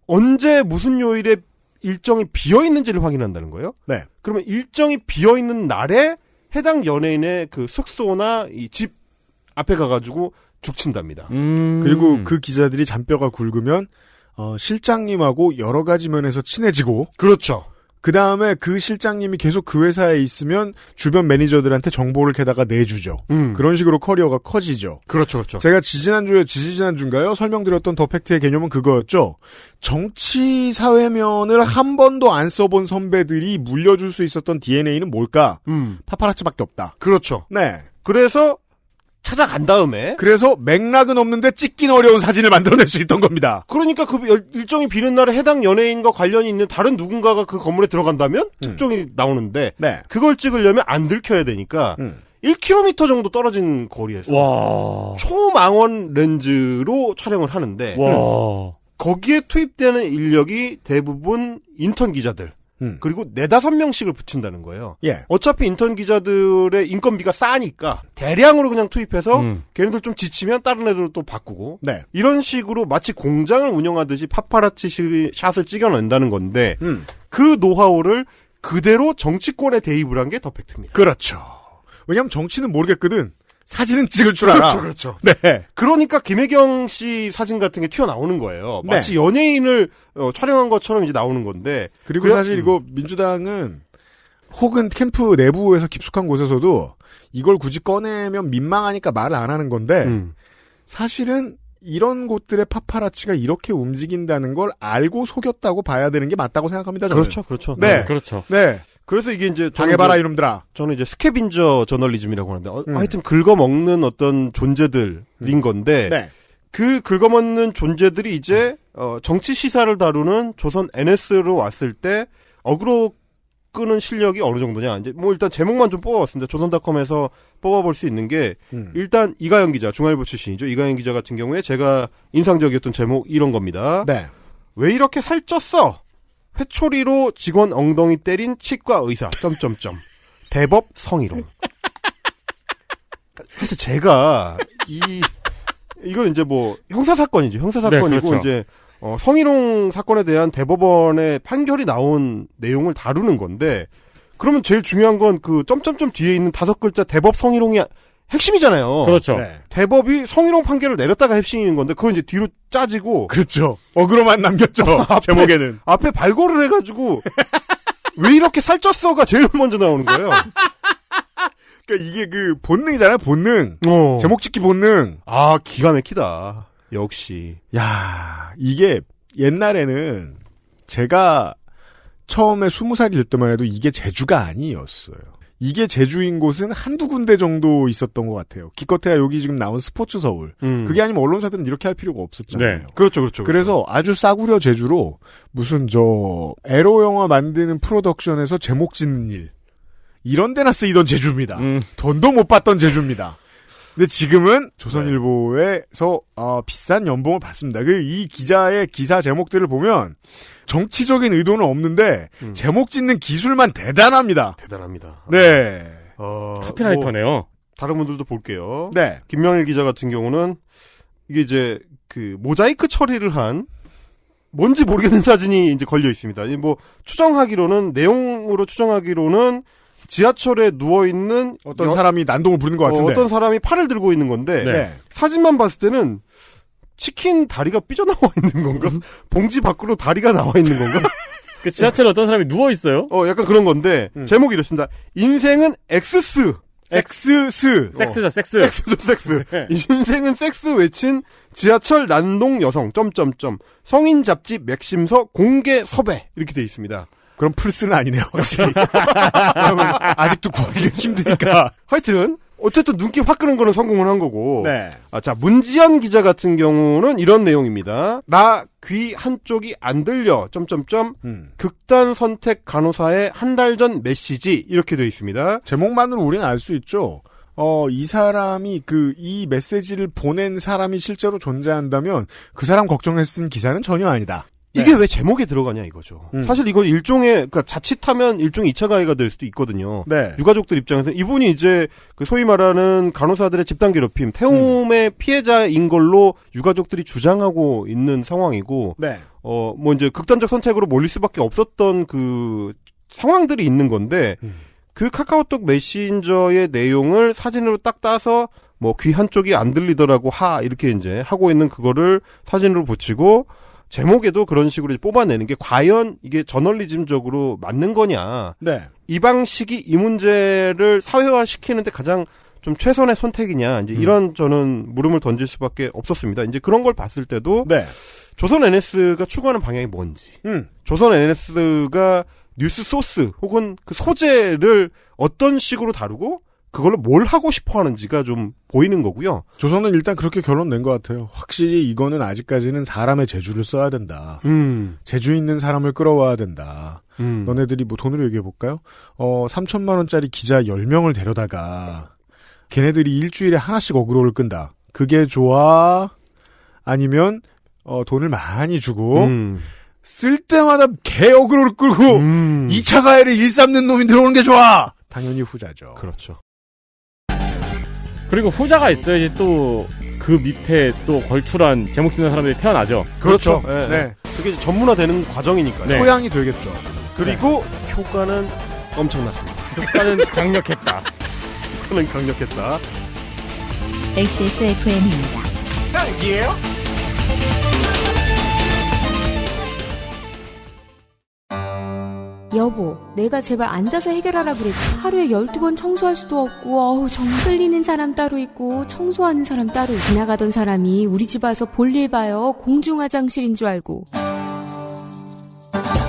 언제 무슨 요일에 일정이 비어 있는지를 확인한다는 거예요. 네. 그러면 일정이 비어 있는 날에 해당 연예인의 그 숙소나 이 집 앞에 가가지고 죽친답니다. 그리고 그 기자들이 잔뼈가 굵으면 실장님하고 여러 가지 면에서 친해지고 그렇죠. 그 다음에 그 실장님이 계속 그 회사에 있으면 주변 매니저들한테 정보를 게다가 내주죠. 그런 식으로 커리어가 커지죠. 그렇죠. 제가 지지난주인가요? 설명드렸던 더 팩트의 개념은 그거였죠. 정치 사회면을 한 번도 안 써본 선배들이 물려줄 수 있었던 DNA는 뭘까? 파파라치밖에 없다. 그렇죠. 네. 그래서 찾아간 다음에 그래서 맥락은 없는데 찍긴 어려운 사진을 만들어낼 수 있던 겁니다. 그러니까 그 일정이 비는 날에 해당 연예인과 관련이 있는 다른 누군가가 그 건물에 들어간다면 특종이 나오는데 네. 그걸 찍으려면 안 들켜야 되니까 1km 정도 떨어진 거리에서 와. 초망원 렌즈로 촬영을 하는데 와. 거기에 투입되는 인력이 대부분 인턴 기자들 그리고 4-5명씩을 붙인다는 거예요. 예. 어차피 인턴 기자들의 인건비가 싸니까 대량으로 그냥 투입해서 걔네들 좀 지치면 다른 애들로 또 바꾸고 네. 이런 식으로 마치 공장을 운영하듯이 파파라치 샷을 찍어낸다는 건데 그 노하우를 그대로 정치권에 대입을 한 게 더 팩트입니다. 그렇죠. 왜냐하면 정치는 모르겠거든. 사진은 찍을 줄 알아. 그렇죠. 네. 그러니까 김혜경 씨 사진 같은 게 튀어나오는 거예요. 네. 마치 연예인을 촬영한 것처럼 이제 나오는 건데. 그리고 사실 이거 민주당은 혹은 캠프 내부에서 깊숙한 곳에서도 이걸 굳이 꺼내면 민망하니까 말을 안 하는 건데 사실은 이런 곳들의 파파라치가 이렇게 움직인다는 걸 알고 속였다고 봐야 되는 게 맞다고 생각합니다. 저는. 그렇죠. 네. 그렇죠. 네. 그래서 이게 이제 당해봐라 이놈들아. 저는 이제 스캐빈저 저널리즘이라고 하는데 하여튼 긁어먹는 어떤 존재들인 건데 네. 그 긁어먹는 존재들이 이제 정치 시사를 다루는 조선 NS로 왔을 때 어그로 끄는 실력이 어느 정도냐. 이제 뭐 일단 제목만 좀 뽑아봤습니다. 조선닷컴에서 뽑아볼 수 있는 게 일단 이가영 기자, 중앙일보 출신이죠. 이가영 기자 같은 경우에 제가 인상적이었던 제목 이런 겁니다. 네. 왜 이렇게 살쪘어? 회초리로 직원 엉덩이 때린 치과 의사. 대법 성희롱. 사실 제가 이걸 이제 뭐 형사 사건이죠. 형사 사건이고 네, 그렇죠. 이제 성희롱 사건에 대한 대법원의 판결이 나온 내용을 다루는 건데 그러면 제일 중요한 건 그 점점점 뒤에 있는 5글자 대법 성희롱이 핵심이잖아요. 그렇죠. 네. 대법이 성희롱 판결을 내렸다가 핵심인 건데 그건 이제 뒤로 짜지고 그렇죠. 어그로만 남겼죠. 제목에는. 앞에 발고를 해가지고 왜 이렇게 살쪘어가 제일 먼저 나오는 거예요. 그러니까 이게 그 본능이잖아요. 본능. 제목 짓기 본능. 아 기가 막히다. 역시. 야, 이게 옛날에는 제가 처음에 20살이 될 때만 해도 이게 제주가 아니었어요. 이게 제주인 곳은 한두 군데 정도 있었던 것 같아요. 기껏해야 여기 지금 나온 스포츠 서울. 그게 아니면 언론사들은 이렇게 할 필요가 없었잖아요. 네. 그렇죠. 그래서 아주 싸구려 제주로 무슨 에로 영화 만드는 프로덕션에서 제목 짓는 일. 이런 데나 쓰이던 제주입니다. 돈도 못 받던 제주입니다. 근데 지금은 조선일보에서 비싼 연봉을 받습니다. 이 기자의 기사 제목들을 보면 정치적인 의도는 없는데 제목 짓는 기술만 대단합니다. 대단합니다. 네. 카피라이터네요. 뭐 다른 분들도 볼게요. 네. 김명일 기자 같은 경우는 이게 이제 그 모자이크 처리를 한 뭔지 모르겠는 사진이 이제 걸려 있습니다. 뭐 내용으로 추정하기로는 지하철에 누워있는 어떤 사람이 난동을 부리는 것 같은데 어떤 사람이 팔을 들고 있는 건데 네. 사진만 봤을 때는 치킨 다리가 삐져나와 있는 건가? 봉지 밖으로 다리가 나와 있는 건가? 그 지하철에 어떤 사람이 누워 있어요. 약간 그런 건데 제목이 이렇습니다. 인생은 엑스스. 섹스죠, 섹스. 섹스. 인생은 섹스 외친 지하철 난동 여성. 성인 잡지 맥심서 공개 섭외 이렇게 돼 있습니다. 그럼 플스는 아니네요. 확실히. 아직도 구하기가 힘드니까. 하여튼 어쨌든 눈길 확 끄는 거는 성공을 한 거고. 네. 자 문지연 기자 같은 경우는 이런 내용입니다. 나 귀 한쪽이 안 들려. 극단 선택 간호사의 한 달 전 메시지 이렇게 돼 있습니다. 제목만으로 우리는 알 수 있죠. 이 사람이 이 메시지를 보낸 사람이 실제로 존재한다면 그 사람 걱정해 쓴 기사는 전혀 아니다. 이게 왜 제목에 들어가냐 이거죠. 사실 이거 일종의 그러니까 자칫하면 일종의 2차 가해가 될 수도 있거든요. 네. 유가족들 입장에서 이분이 이제 그 소위 말하는 간호사들의 집단 괴롭힘, 태움의 피해자인 걸로 유가족들이 주장하고 있는 상황이고, 네. 뭐 이제 극단적 선택으로 몰릴 수밖에 없었던 그 상황들이 있는 건데, 그 카카오톡 메신저의 내용을 사진으로 딱 따서 뭐 귀 한쪽이 안 들리더라고 이렇게 이제 하고 있는 그거를 사진으로 붙이고 제목에도 그런 식으로 뽑아내는 게 과연 이게 저널리즘적으로 맞는 거냐. 네. 이 방식이 이 문제를 사회화시키는데 가장 좀 최선의 선택이냐. 이제 이런 저는 물음을 던질 수밖에 없었습니다. 이제 그런 걸 봤을 때도 네. 조선 NS가 추구하는 방향이 뭔지. 조선 NS가 뉴스 소스 혹은 그 소재를 어떤 식으로 다루고 그걸로 뭘 하고 싶어 하는지가 좀 보이는 거고요. 조선은 일단 그렇게 결론 낸 것 같아요. 확실히 이거는 아직까지는 사람의 재주를 써야 된다. 재주 있는 사람을 끌어와야 된다. 너네들이 뭐 돈으로 얘기해볼까요? 3천만 원짜리 기자 10명을 데려다가 걔네들이 일주일에 하나씩 어그로를 끈다. 그게 좋아? 아니면 돈을 많이 주고 쓸 때마다 개 어그로를 끌고 2차 가해를 일삼는 놈이 들어오는 게 좋아? 당연히 후자죠. 그렇죠. 그리고 후자가 있어야지 또 그 밑에 또 걸출한 제목 짓는 사람들이 태어나죠. 그렇죠. 네. 네. 그게 전문화되는 과정이니까요. 네. 토양이 되겠죠. 그리고 효과는 엄청났습니다. 효과는 강력했다. 효과는 강력했다. XSFM입니다. 딸기예요? 여보, 내가 제발 앉아서 해결하라 그랬지. 하루에 12번 청소할 수도 없고, 정 흘리는 사람 따로 있고, 청소하는 사람 따로 있고. 지나가던 사람이 우리 집 와서 볼일 봐요. 공중화장실인 줄 알고.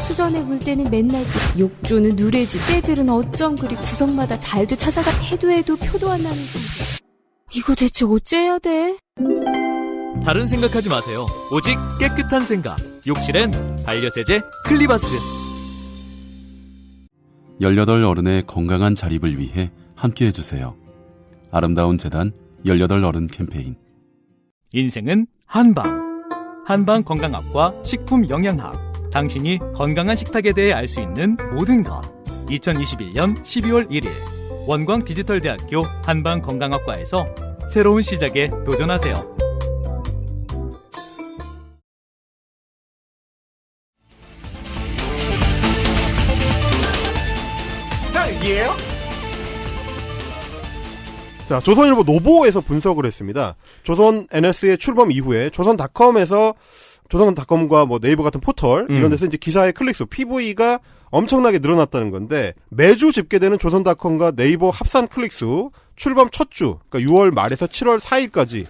수전에 물 때는 맨날 욕조는 누래지고. 애들은 어쩜 그리 구석마다 잘도 찾아가 해도 표도 안 나는 거. 이거 대체 어째야 돼? 다른 생각하지 마세요. 오직 깨끗한 생각. 욕실엔 반려세제 클리바스. 18 어른의 건강한 자립을 위해 함께해주세요. 아름다운 재단 18 어른 캠페인. 인생은 한방. 한방 건강학과 식품 영양학. 당신이 건강한 식탁에 대해 알 수 있는 모든 것. 2021년 12월 1일 원광 디지털대학교 한방 건강학과에서 새로운 시작에 도전하세요. 딸기예요? 자, 조선일보 노보에서 분석을 했습니다. 조선 NS의 출범 이후에 조선닷컴에서 조선닷컴과 뭐 네이버 같은 포털 이런 데서 이제 기사의 클릭수 PV가 엄청나게 늘어났다는 건데 매주 집계되는 조선닷컴과 네이버 합산 클릭수 출범 첫 주, 그러니까 6월 말에서 7월 4일까지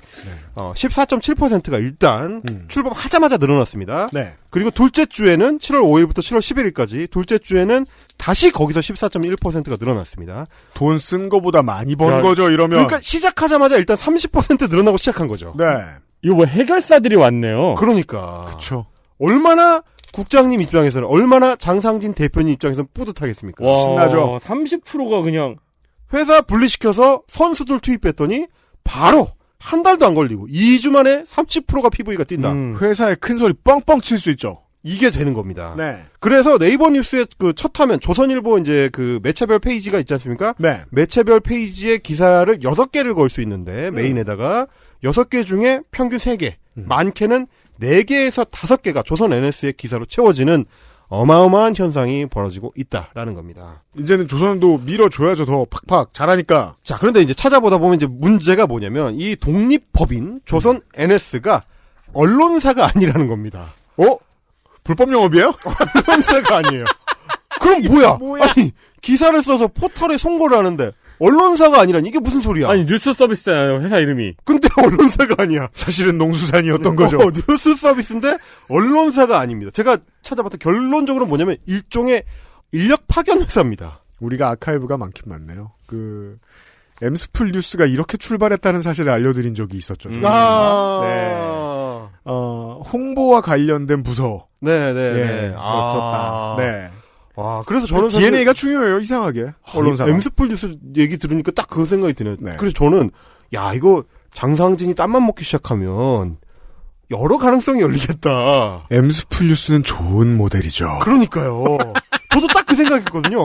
14.7%가 일단 출범하자마자 늘어났습니다. 네. 그리고 둘째 주에는 7월 5일부터 7월 11일까지 둘째 주에는 다시 거기서 14.1%가 늘어났습니다. 돈 쓴 거보다 많이 번 거죠, 이러면. 그러니까 시작하자마자 일단 30% 늘어나고 시작한 거죠. 네. 이거 뭐 해결사들이 왔네요. 그러니까. 그쵸. 얼마나 국장님 입장에서는, 얼마나 장상진 대표님 입장에서는 뿌듯하겠습니까? 와, 신나죠. 30%가 그냥 회사 분리시켜서 선수들 투입했더니 바로 한 달도 안 걸리고 2주 만에 30%가 PV가 뛴다. 회사에 큰 소리 뻥뻥 칠 수 있죠. 이게 되는 겁니다. 네. 그래서 네이버 뉴스의 그 첫 화면, 조선일보 이제 그 매체별 페이지가 있지 않습니까? 네. 매체별 페이지에 기사를 6개를 걸 수 있는데, 메인에다가 6개 중에 평균 3개, 많게는 4개에서 5개가 조선 NS의 기사로 채워지는 어마어마한 현상이 벌어지고 있다라는 겁니다. 이제는 조선도 밀어줘야죠, 더 팍팍. 잘하니까. 자, 그런데 이제 찾아보다 보면 이제 문제가 뭐냐면, 이 독립법인 조선 NS가 언론사가 아니라는 겁니다. 불법 영업이에요? 언론사가 아니에요. 그럼 뭐야? 아니, 기사를 써서 포털에 송고를 하는데 언론사가 아니라니, 이게 무슨 소리야? 아니 뉴스 서비스잖아요, 회사 이름이. 근데 언론사가 아니야. 사실은 농수산이었던 거죠. 뉴스 서비스인데 언론사가 아닙니다. 제가 찾아봤던 결론적으로 뭐냐면 일종의 인력 파견 회사입니다. 우리가 아카이브가 많긴 많네요. 엠스플 뉴스가 이렇게 출발했다는 사실을 알려드린 적이 있었죠. 네. 홍보와 관련된 부서. 네. 그렇었다. 네. 와, 그래서 저는 DNA가 중요해요, 이상하게. 언론사. 엠스플 뉴스 얘기 들으니까 딱 그 생각이 드네요. 네. 그래서 저는, 야, 이거 장상진이 땀만 먹기 시작하면, 여러 가능성이 열리겠다. 엠스플ю스는 좋은 모델이죠. 그러니까요. 저도 딱 그 생각했거든요.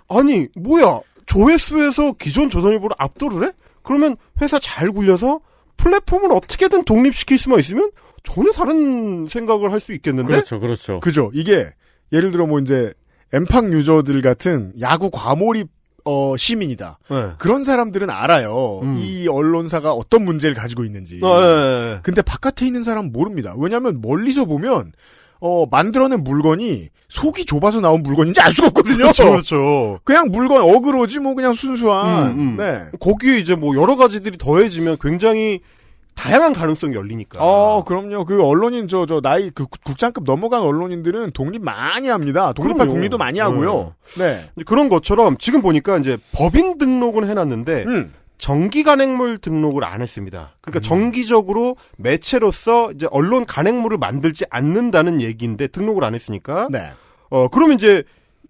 아니 뭐야 조회수에서 기존 조선일보를 압도를 해? 그러면 회사 잘 굴려서 플랫폼을 어떻게든 독립시킬 수만 있으면 전혀 다른 생각을 할 수 있겠는데? 그렇죠. 그죠. 이게 예를 들어 뭐 이제 엠팡 유저들 같은 야구 과몰입 시민이다. 네. 그런 사람들은 알아요. 이 언론사가 어떤 문제를 가지고 있는지. 네. 근데 바깥에 있는 사람은 모릅니다. 왜냐하면 멀리서 보면 만들어낸 물건이 속이 좁아서 나온 물건인지 알 수가 없거든요. 그렇죠. 그냥 물건 어그로지 뭐 그냥 순수한. 네. 거기에 이제 뭐 여러 가지들이 더해지면 굉장히 다양한 가능성이 열리니까. 그럼요. 그 언론인 나이 그 국장급 넘어간 언론인들은 독립 많이 합니다. 독립할 그럼요. 국리도 많이 하고요. 네. 그런 것처럼 지금 보니까 이제 법인 등록은 해놨는데 정기 간행물 등록을 안 했습니다. 그러니까 정기적으로 매체로서 이제 언론 간행물을 만들지 않는다는 얘기인데 등록을 안 했으니까. 네. 그러면 이제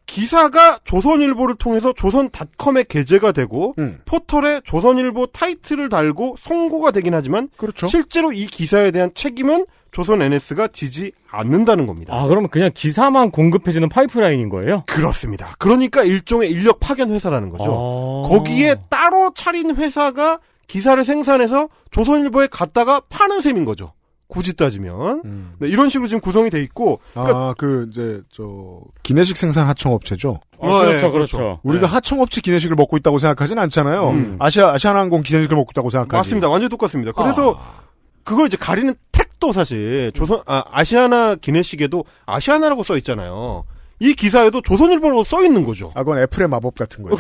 기사가 조선일보를 통해서 조선닷컴에 게재가 되고 포털에 조선일보 타이틀을 달고 송고가 되긴 하지만 그렇죠. 실제로 이 기사에 대한 책임은 조선 NS가 지지 않는다는 겁니다. 아, 그러면 그냥 기사만 공급해주는 파이프라인인 거예요? 그렇습니다. 그러니까 일종의 인력 파견 회사라는 거죠. 거기에 따로 차린 회사가 기사를 생산해서 조선일보에 갖다가 파는 셈인 거죠. 굳이 따지면. 네, 이런 식으로 지금 구성이 돼 있고. 그러니까 기내식 생산 하청업체죠. 그렇죠. 우리가 하청업체 기내식을 먹고 있다고 생각하진 않잖아요. 아시아나항공 기내식을 먹고 있다고 생각하지. 맞습니다. 완전 똑같습니다. 그래서 그걸 이제 가리는 택도 사실 아시아나 기내식에도 아시아나라고 써 있잖아요. 이 기사에도 조선일보라고 써 있는 거죠. 그건 애플의 마법 같은 거예요.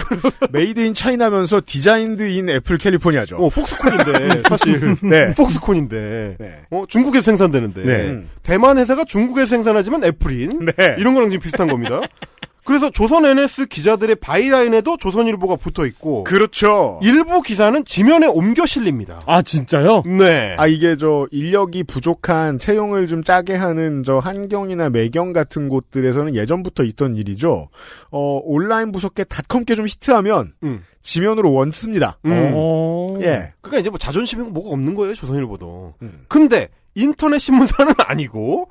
메이드 인 차이나면서 디자인드 인 애플 캘리포니아죠. 폭스콘인데 사실. 네. 폭스콘인데. 네. 중국에서 생산되는데. 네. 대만 회사가 중국에서 생산하지만 애플인. 네. 이런 거랑 지금 비슷한 겁니다. 그래서 조선 NS 기자들의 바이라인에도 조선일보가 붙어 있고. 그렇죠. 일부 기사는 지면에 옮겨 실립니다. 아, 진짜요? 네. 이게 인력이 부족한 채용을 좀 짜게 하는 한경이나 매경 같은 곳들에서는 예전부터 있던 일이죠. 온라인 부석계 닷컴께 좀 히트하면 지면으로 원습니다. 예. 그러니까 이제 뭐 자존심이고 뭐가 없는 거예요, 조선일보도. 근데 인터넷 신문사는 아니고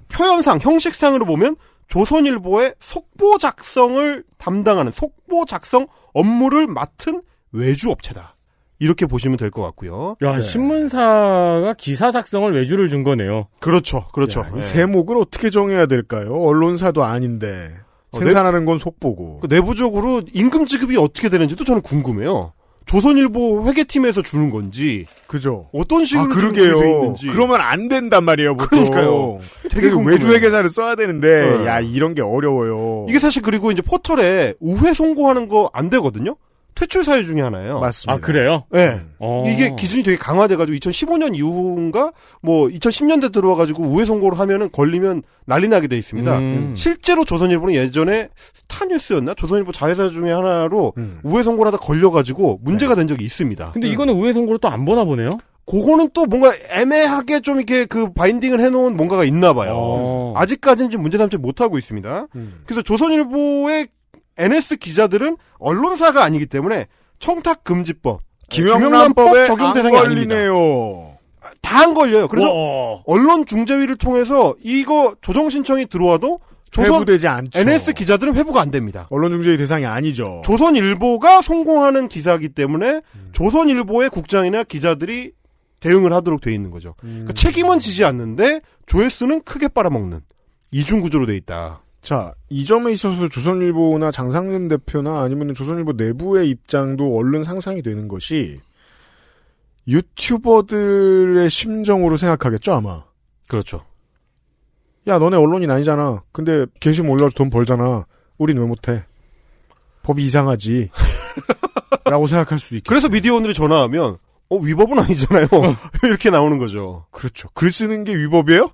표현상, 형식상으로 보면 조선일보의 속보 작성을 담당하는 속보 작성 업무를 맡은 외주업체다. 이렇게 보시면 될 것 같고요. 야, 신문사가 기사 작성을 외주를 준 거네요. 그렇죠. 이 세목을 어떻게 정해야 될까요? 언론사도 아닌데 생산하는 건 속보고. 내부적으로 임금 지급이 어떻게 되는지도 저는 궁금해요. 조선일보 회계팀에서 주는 건지. 그죠. 어떤 식으로 그러게요. 돼 있는지. 그러면 안 된단 말이에요, 보통. 그러니까요. 되게 외주 회계사를 써야 되는데, 네. 야, 이런 게 어려워요. 이게 사실 그리고 이제 포털에 우회 송고하는 거 안 되거든요? 퇴출 사유 중에 하나예요. 맞습니다. 아, 그래요? 네. 이게 기준이 되게 강화돼가지고 2015년 이후인가 뭐 2010년대 들어와가지고 우회 송고를 하면은 걸리면 난리 나게 돼 있습니다. 실제로 조선일보는 예전에 스타뉴스였나? 조선일보 자회사 중에 하나로 우회 송고를 하다 걸려가지고 문제가 된 적이 있습니다. 근데 이거는 우회 송고를 또 안 보나 보네요? 그거는 또 뭔가 애매하게 좀 이렇게 그 바인딩을 해놓은 뭔가가 있나 봐요. 아직까지는 지금 문제 삼지 못하고 있습니다. 그래서 조선일보의 NS 기자들은 언론사가 아니기 때문에 청탁금지법, 김영란법에 적용 안 대상이 아닙니다. 걸리네요. 다 안 걸려요. 그래서 언론중재위를 통해서 이거 조정 신청이 들어와도 회부되지 않죠. NS 기자들은 회부가 안 됩니다. 언론중재의 대상이 아니죠. 조선일보가 성공하는 기사이기 때문에 조선일보의 국장이나 기자들이 대응을 하도록 돼 있는 거죠. 그러니까 책임은 지지 않는데 조회수는 크게 빨아먹는 이중구조로 돼 있다. 자, 이 점에 있어서 조선일보나 장상근 대표나 아니면 조선일보 내부의 입장도 얼른 상상이 되는 것이 유튜버들의 심정으로 생각하겠죠, 아마. 그렇죠. 야, 너네 언론인 아니잖아. 근데 게시물 올려서 돈 벌잖아. 우린 왜 못해? 법이 이상하지. 라고 생각할 수도 있겠죠. 그래서 미디어 오늘이 전화하면 위법은 아니잖아요. 이렇게 나오는 거죠. 그렇죠. 글 쓰는 게 위법이에요?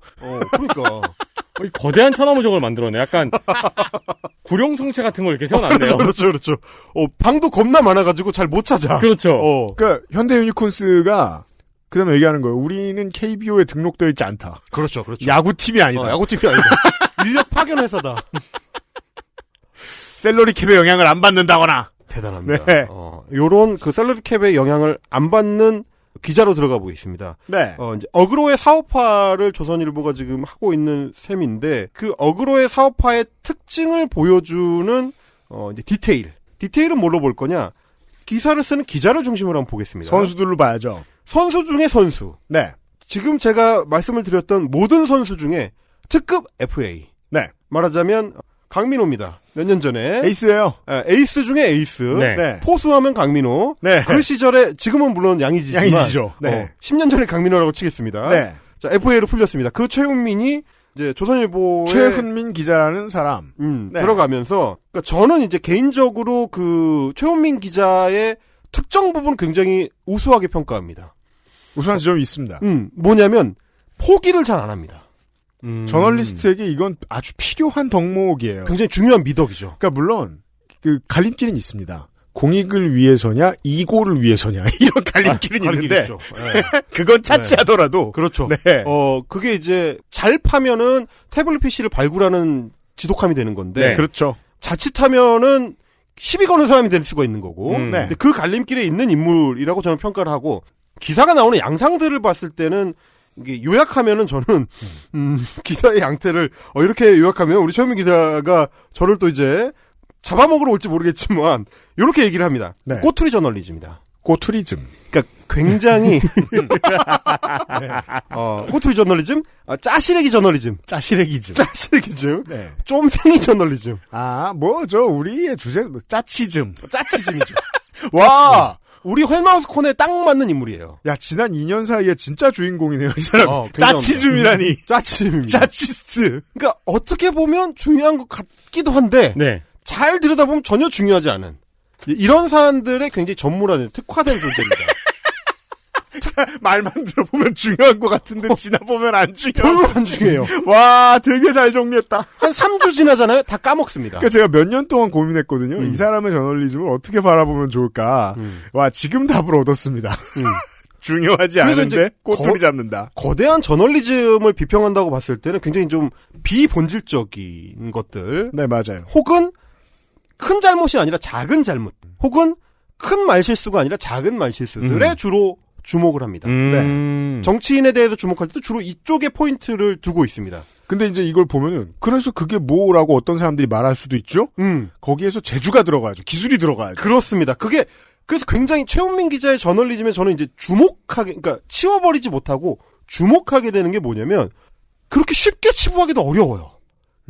그러니까. 거대한 천하무적을 만들어내. 약간 구룡성체 같은 걸 이렇게 세워놨네요. 그렇죠. 방도 겁나 많아가지고 잘 못 찾아. 그렇죠. 그러니까 현대 유니콘스가 그다음에 얘기하는 거예요. 우리는 KBO에 등록되어 있지 않다. 그렇죠. 야구팀이 아니다. 야구팀이 아니다. 인력 파견 회사다. 샐러리 캡의 영향을 안 받는다거나. 대단합니다. 네. 요런 그 샐러리 캡의 영향을 안 받는 기자로 들어가 보겠습니다. 네. 이제 어그로의 사업화를 조선일보가 지금 하고 있는 셈인데 그 어그로의 사업화의 특징을 보여주는 이제 디테일은 뭘로 볼 거냐? 기사를 쓰는 기자를 중심으로 한번 보겠습니다. 선수들로 봐야죠. 선수 중에 선수. 네. 지금 제가 말씀을 드렸던 모든 선수 중에 특급 FA. 네. 말하자면 강민호입니다. 몇 년 전에 에이스예요. 에이스 중에 에이스. 네. 네. 포수하면 강민호. 네. 그 시절에 지금은 물론 양의지지만 양의지죠. 네. 10년 전에 강민호라고 치겠습니다. 네. 자, FA로 풀렸습니다. 그 최훈민이 이제 조선일보에 최훈민 기자라는 사람. 네. 들어가면서 그러니까 저는 이제 개인적으로 그 최훈민 기자의 특정 부분 굉장히 우수하게 평가합니다. 우수한 지점이 있습니다. 뭐냐면 포기를 잘 안 합니다. 저널리스트에게 이건 아주 필요한 덕목이에요. 굉장히 중요한 미덕이죠. 그러니까 물론 그 갈림길은 있습니다. 공익을 위해서냐 이고를 위해서냐 이런 갈림길은 있는데 있죠. 네. 그건 차치하더라도 그렇죠. 네. 그게 이제 잘 파면은 태블릿 PC를 발굴하는 지독함이 되는 건데 네. 그렇죠. 자칫하면은 시비 거는 사람이 될 수가 있는 거고 네. 근데 그 갈림길에 있는 인물이라고 저는 평가를 하고 기사가 나오는 양상들을 봤을 때는 이게 요약하면은 저는 기사의 양태를 이렇게 요약하면 우리 최현민 기자가 저를 또 이제 잡아먹으러 올지 모르겠지만 이렇게 얘기를 합니다. 네. 꼬투리 저널리즘이다. 꼬투리즘. 그러니까 굉장히 꼬투리 저널리즘, 짜시래기 저널리즘, 짜시래기즘, 네. 쫌생이 저널리즘. 우리의 주제 짜치즘이죠. 와. 우리 헬마우스 코너에 딱 맞는 인물이에요. 야, 지난 2년 사이에 진짜 주인공이네요, 이 사람. 굉장합니다. 짜치즘이라니. 짜치즘입니다. 짜치스트. 그러니까 어떻게 보면 중요한 것 같기도 한데 네. 잘 들여다보면 전혀 중요하지 않은 이런 사람들의 굉장히 전문화된 특화된 존재입니다. 말만 들어보면 중요한 것 같은데 지나보면 안 중요해요. 별로 안 중요해요. 와, 되게 잘 정리했다. 한 3주 지나잖아요. 다 까먹습니다. 그러니까 제가 몇 년 동안 고민했거든요. 이 사람의 저널리즘을 어떻게 바라보면 좋을까. 와, 지금 답을 얻었습니다. 중요하지 않은데 꼬투리 잡는다. 거대한 저널리즘을 비평한다고 봤을 때는 굉장히 좀 비본질적인 것들. 네, 맞아요. 혹은 큰 잘못이 아니라 작은 잘못. 혹은 큰 말실수가 아니라 작은 말실수들에 주로 주목을 합니다. 네. 정치인에 대해서 주목할 때도 주로 이쪽에 포인트를 두고 있습니다. 근데 이제 이걸 보면은 그래서 그게 뭐라고 어떤 사람들이 말할 수도 있죠. 거기에서 재주가 들어가야죠. 기술이 들어가야죠. 그렇습니다. 그래서 굉장히 최훈민 기자의 저널리즘에 저는 이제 그러니까 치워버리지 못하고 주목하게 되는 게 뭐냐면 그렇게 쉽게 치부하기도 어려워요.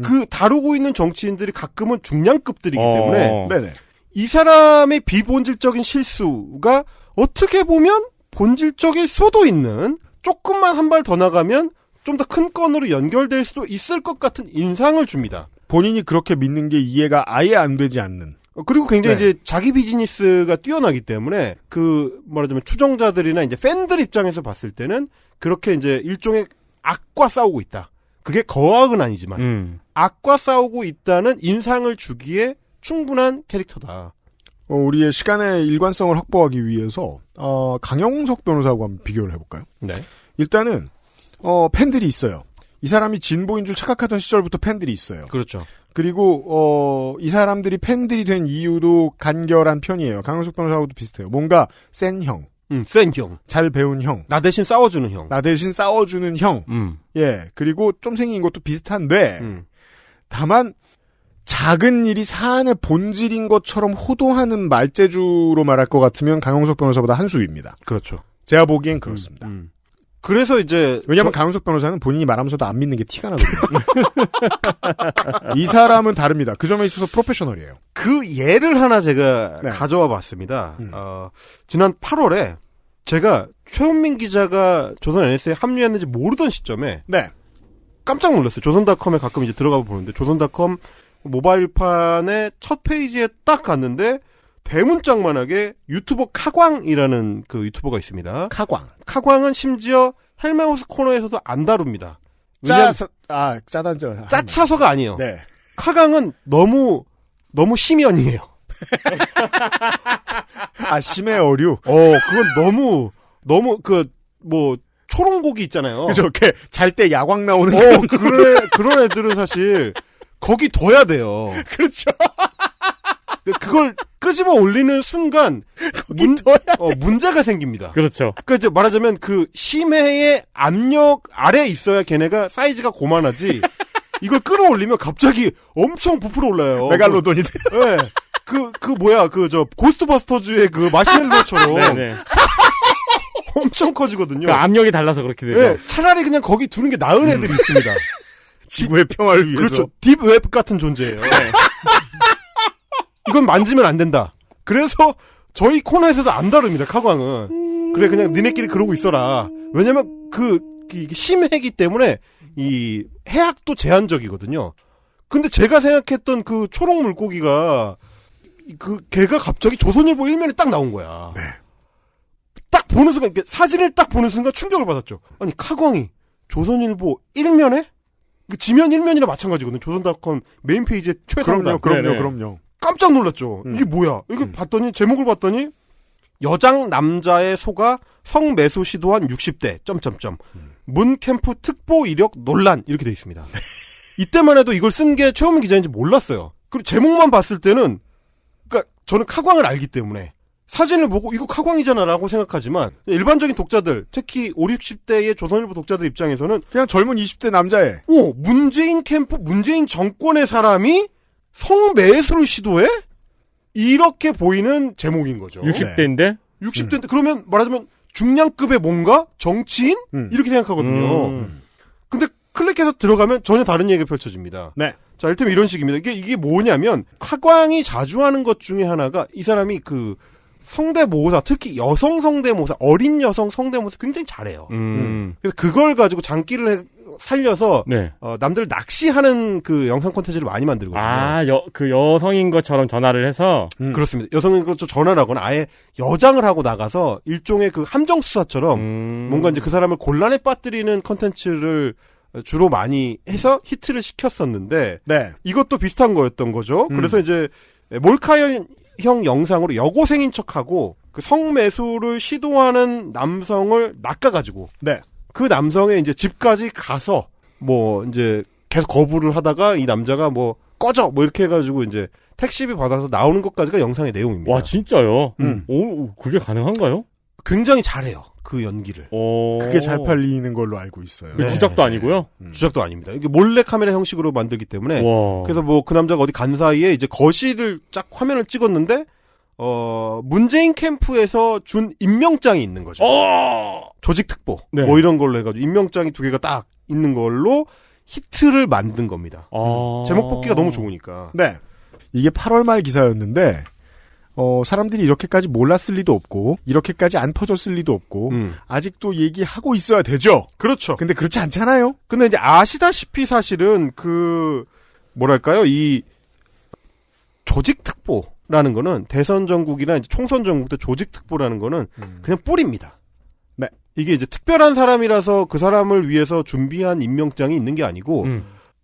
그 다루고 있는 정치인들이 가끔은 중량급들이기 때문에 네네. 이 사람의 비본질적인 실수가 어떻게 보면 본질적일 수도 있는 조금만 한 발 더 나가면 좀 더 큰 건으로 연결될 수도 있을 것 같은 인상을 줍니다. 본인이 그렇게 믿는 게 이해가 아예 안 되지 않는. 그리고 굉장히 이제 자기 비즈니스가 뛰어나기 때문에 말하자면 추종자들이나 이제 팬들 입장에서 봤을 때는 그렇게 이제 일종의 악과 싸우고 있다. 그게 거악은 아니지만 악과 싸우고 있다는 인상을 주기에 충분한 캐릭터다. 우리의 시간의 일관성을 확보하기 위해서 강영석 변호사하고 한번 비교를 해볼까요? 네. 일단은 팬들이 있어요. 이 사람이 진보인 줄 착각하던 시절부터 팬들이 있어요. 그렇죠. 그리고 이 사람들이 팬들이 된 이유도 간결한 편이에요. 강영석 변호사하고도 비슷해요. 뭔가 센 형. 센 형. 잘 배운 형. 나 대신 싸워주는 형. 나 대신 싸워주는 형. 예. 그리고 좀 생긴 것도 비슷한데 다만 작은 일이 사안의 본질인 것처럼 호도하는 말재주로 말할 것 같으면 강영석 변호사보다 한 수위입니다. 그렇죠. 제가 보기엔 그렇습니다. 그래서 이제 왜냐하면 강영석 변호사는 본인이 말하면서도 안 믿는 게 티가 나거든요. 이 사람은 다릅니다. 그 점에 있어서 프로페셔널이에요. 그 예를 하나 제가 가져와 봤습니다. 지난 8월에 제가 최훈민 기자가 조선 NS에 합류했는지 모르던 시점에 깜짝 놀랐어요. 조선닷컴에 가끔 이제 들어가 보는데 조선닷컴 모바일판의 첫 페이지에 딱 갔는데 대문짝만하게 유튜버 카광이라는 그 유튜버가 있습니다. 카광은 심지어 헬마우스 코너에서도 안 다룹니다. 짜차서가 아니에요. 네. 카광은 너무 심연이에요. 심의 어류? 그건 너무 초롱고기 있잖아요. 그죠. 이렇게 잘 때 야광 나오는 그런 애들은 사실 거기 둬야 돼요. 그렇죠. 그걸 끄집어 올리는 순간 문제가 생깁니다. 그렇죠. 그러니까 이제 말하자면 그 심해의 압력 아래에 있어야 걔네가 사이즈가 고만하지. 이걸 끌어올리면 갑자기 엄청 부풀어 올라요. 메갈로돈이 돼. 네. 고스트바스터즈의 그 마시멜로처럼 네네. 엄청 커지거든요. 그 압력이 달라서 그렇게 되죠. 네, 차라리 그냥 거기 두는 게 나은 애들이 있습니다. 지구의 평화를 위해서. 그렇죠. 딥웹 같은 존재예요. 네. 이건 만지면 안 된다. 그래서 저희 코너에서도 안 다룹니다. 카광은. 그래 그냥 니네끼리 그러고 있어라. 왜냐면 이게 심해기 때문에 이 해악도 제한적이거든요. 근데 제가 생각했던 그 초록 물고기가 걔가 갑자기 조선일보 1면에 딱 나온 거야. 네. 딱 보는 순간 사진을 딱 보는 순간 충격을 받았죠. 아니 카광이 조선일보 1면에? 지면 1면이나 마찬가지거든요. 조선닷컴 메인 페이지에 최상단. 그럼요. 깜짝 놀랐죠. 이게 뭐야? 이게 봤더니 제목을 봤더니 여장 남자의 소가 성매수 시도한 60대 점점점 문 캠프 특보 이력 논란 이렇게 돼 있습니다. 이때만 해도 이걸 쓴 게 최호민 기자인지 몰랐어요. 그리고 제목만 봤을 때는 그러니까 저는 카광을 알기 때문에 사진을 보고 이거 카광이잖아라고 생각하지만 일반적인 독자들 특히 5, 60대의 조선일보 독자들 입장에서는 그냥 젊은 20대 남자애. 문재인 캠프 문재인 정권의 사람이 성매수를 시도해? 이렇게 보이는 제목인 거죠. 60대인데? 60대인데 그러면 말하자면 중량급의 뭔가 정치인 이렇게 생각하거든요. 근데 클릭해서 들어가면 전혀 다른 얘기가 펼쳐집니다. 네. 자, 이를테면 이런 식입니다. 이게 뭐냐면 카광이 자주 하는 것 중에 하나가 이 사람이 그 성대모사, 특히 여성 성대모사, 어린 여성 성대모사 굉장히 잘해요. 그래서 그걸 가지고 장기를 살려서 네. 남들 낚시하는 그 영상 콘텐츠를 많이 만들거든요. 아, 그 여성인 것처럼 전화를 해서 그렇습니다. 여성인 것처럼 전화를 하거나 아예 여장을 하고 나가서 일종의 그 함정 수사처럼 뭔가 이제 그 사람을 곤란에 빠뜨리는 콘텐츠를 주로 많이 해서 히트를 시켰었는데 네. 이것도 비슷한 거였던 거죠. 그래서 이제 몰카형 영상으로 여고생인 척하고 그 성매수를 시도하는 남성을 낚아가지고 네. 그 남성의 이제 집까지 가서 뭐 이제 계속 거부를 하다가 이 남자가 뭐 꺼져 뭐 이렇게 해가지고 이제 택시비 받아서 나오는 것까지가 영상의 내용입니다. 와 진짜요? 오 그게 가능한가요? 굉장히 잘해요 그 연기를. 그게 잘 팔리는 걸로 알고 있어요. 네. 주작도 아니고요? 주작도 아닙니다. 이게 몰래 카메라 형식으로 만들기 때문에 와. 그래서 뭐 그 남자가 어디 간 사이에 이제 거실을 쫙 화면을 찍었는데 문재인 캠프에서 준 임명장이 있는 거죠. 조직 특보 네. 뭐 이런 걸로 해가지고 임명장이 2개가 딱 있는 걸로 히트를 만든 겁니다. 제목 뽑기가 너무 좋으니까. 네. 이게 8월 말 기사였는데 사람들이 이렇게까지 몰랐을 리도 없고 이렇게까지 안 퍼졌을 리도 없고 아직도 얘기하고 있어야 되죠. 그렇죠. 근데 그렇지 않잖아요. 근데 이제 아시다시피 사실은 그 뭐랄까요 이 조직 특보라는 거는 대선 전국이나 이제 총선 전국 때 조직 특보라는 거는 그냥 뿔입니다. 네. 이게 이제 특별한 사람이라서 그 사람을 위해서 준비한 임명장이 있는 게 아니고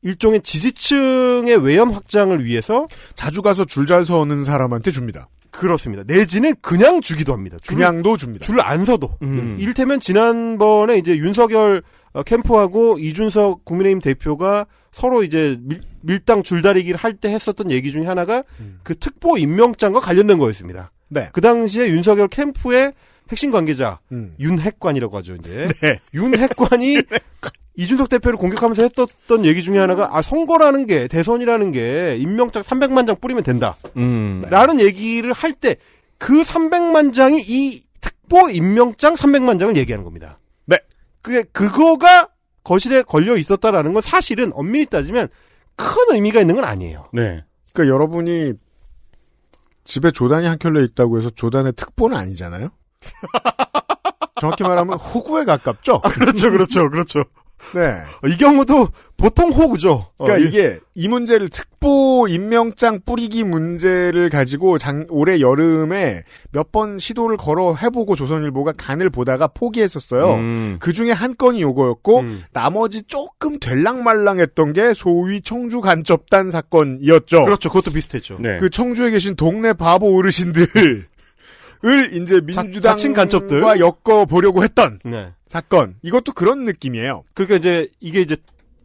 일종의 지지층의 외연 확장을 위해서 자주 가서 줄 잘 서는 사람한테 줍니다. 그렇습니다. 내지는 그냥 주기도 합니다. 그냥도 줍니다. 줄 안 서도. 이를테면 지난번에 이제 윤석열 캠프하고 이준석 국민의힘 대표가 서로 이제 밀당 줄다리기를 할 때 했었던 얘기 중에 하나가 그 특보 임명장과 관련된 거였습니다. 네. 그 당시에 윤석열 캠프의 핵심 관계자 윤핵관이라고 하죠. 이제 네. 윤핵관이 이준석 대표를 공격하면서 했었던 얘기 중에 하나가 선거라는 게 대선이라는 게 임명장 300만 장 뿌리면 된다. 라는 얘기를 할 때 그 300만 장이 이 특보 임명장 300만 장을 얘기하는 겁니다. 네. 그거가 거실에 걸려 있었다라는 건 사실은 엄밀히 따지면 큰 의미가 있는 건 아니에요. 네. 그러니까 여러분이 집에 조단이 한 켤레 있다고 해서 조단의 특보는 아니잖아요. 정확히 말하면 호구에 가깝죠. 그렇죠. 네. 이 경우도 보통 호구죠. 그러니까 이게 이 문제를 특보 임명장 뿌리기 문제를 가지고 올해 여름에 몇 번 시도를 걸어 해보고 조선일보가 간을 보다가 포기했었어요. 그 중에 한 건이 요거였고 나머지 조금 될랑말랑했던 게 소위 청주 간접단 사건이었죠. 그렇죠. 그것도 비슷했죠. 네. 그 청주에 계신 동네 바보 어르신들 을 이제 자칭 간첩들. 민주당과 엮어보려고 했던 네. 사건. 이것도 그런 느낌이에요. 그러니까 이제 이게 이제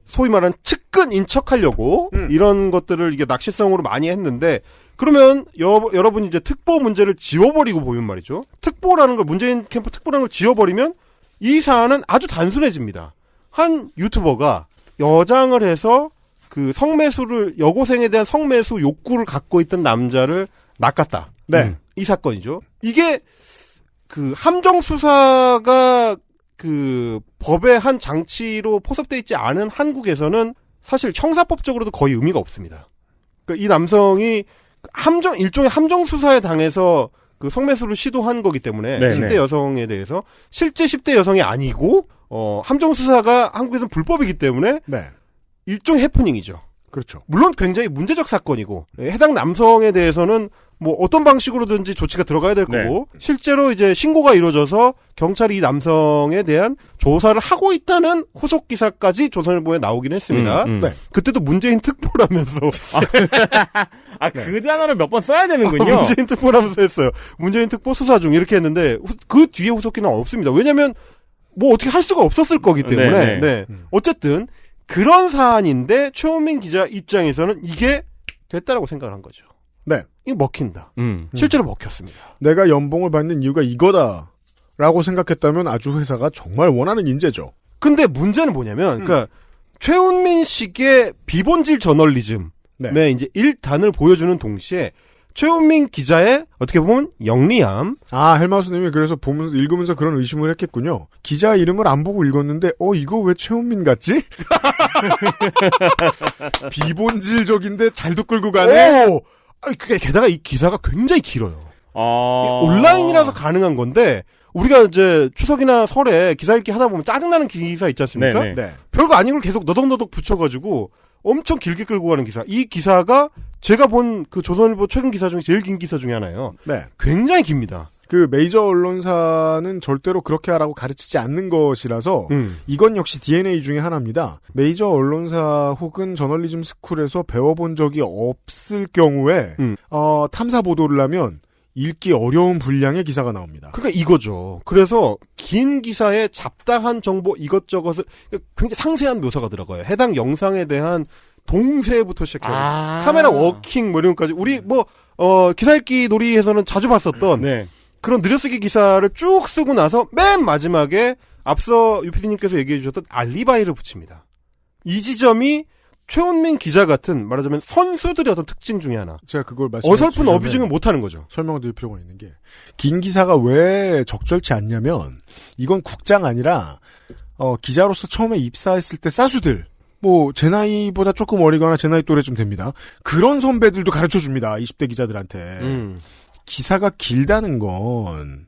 소위 말하는 측근인 척하려고 이런 것들을 이게 낚시성으로 많이 했는데 그러면 여러분이 이제 특보 문제를 지워버리고 보면 말이죠. 특보라는 걸 문재인 캠프 특보라는 걸 지워버리면 이 사안은 아주 단순해집니다. 한 유튜버가 여장을 해서 그 성매수를 여고생에 대한 성매수 욕구를 갖고 있던 남자를 낚았다. 네. 이 사건이죠. 이게 그 함정 수사가 그 법의 한 장치로 포섭돼 있지 않은 한국에서는 사실 형사법적으로도 거의 의미가 없습니다. 그러니까 이 남성이 일종의 함정 수사에 당해서 그 성매수를 시도한 거기 때문에 네네. 10대 여성에 대해서 실제 10대 여성이 아니고 함정 수사가 한국에서는 불법이기 때문에 네. 일종의 해프닝이죠. 그렇죠. 물론 굉장히 문제적 사건이고 해당 남성에 대해서는 뭐 어떤 방식으로든지 조치가 들어가야 될 거고 실제로 이제 신고가 이루어져서 경찰이 이 남성에 대한 조사를 하고 있다는 후속 기사까지 조선일보에 나오긴 했습니다. 네. 그때도 문재인 특보라면서 그 단어를 몇 번 써야 되는군요. 문재인 특보라면서 했어요. 문재인 특보 수사 중 이렇게 했는데 그 뒤에 후속기는 없습니다. 왜냐하면 뭐 어떻게 할 수가 없었을 거기 때문에. 네. 어쨌든 그런 사안인데 최원민 기자 입장에서는 이게 됐다라고 생각을 한 거죠. 네. 이거 먹힌다. 실제로 먹혔습니다. 내가 연봉을 받는 이유가 이거다라고 생각했다면 아주 회사가 정말 원하는 인재죠. 근데 문제는 뭐냐면, 그러니까 최훈민식의 비본질 저널리즘의 이제 일단을 보여주는 동시에 최훈민 기자의 어떻게 보면 영리함. 헬마우스님이 그래서 보면서 읽으면서 그런 의심을 했겠군요. 기자 이름을 안 보고 읽었는데 이거 왜 최훈민 같지? 비본질적인데 잘도 끌고 가네. 게다가 이 기사가 굉장히 길어요. 온라인이라서 가능한 건데 우리가 이제 추석이나 설에 기사 읽기 하다 보면 짜증나는 기사 있지 않습니까? 네. 별거 아닌 걸 계속 너덕너덕 붙여가지고 엄청 길게 끌고 가는 기사. 이 기사가 제가 본 그 조선일보 최근 기사 중에 제일 긴 기사 중에 하나예요. 네. 굉장히 깁니다. 그 메이저 언론사는 절대로 그렇게 하라고 가르치지 않는 것이라서 이건 역시 DNA 중에 하나입니다. 메이저 언론사 혹은 저널리즘 스쿨에서 배워본 적이 없을 경우에 탐사 보도를 하면 읽기 어려운 분량의 기사가 나옵니다. 그러니까 이거죠. 그래서 긴 기사에 잡다한 정보 이것저것을 굉장히 상세한 묘사가 들어가요. 해당 영상에 대한 동세부터 시작해서 카메라 워킹 뭐 이런 것까지 우리 기사 읽기 놀이에서는 자주 봤었던 그런 느려쓰기 기사를 쭉 쓰고 나서 맨 마지막에 앞서 유피디님께서 얘기해 주셨던 알리바이를 붙입니다. 이 지점이 최훈민 기자 같은 말하자면 선수들의 어떤 특징 중에 하나. 제가 그걸 말씀해 어설픈 어뷰징을 못하는 거죠. 설명을 드릴 필요가 있는 게 긴 기사가 왜 적절치 않냐면 이건 국장 아니라 기자로서 처음에 입사했을 때 싸수들 제 나이보다 조금 어리거나 제 나이 또래쯤 됩니다. 그런 선배들도 가르쳐줍니다. 20대 기자들한테. 기사가 길다는 건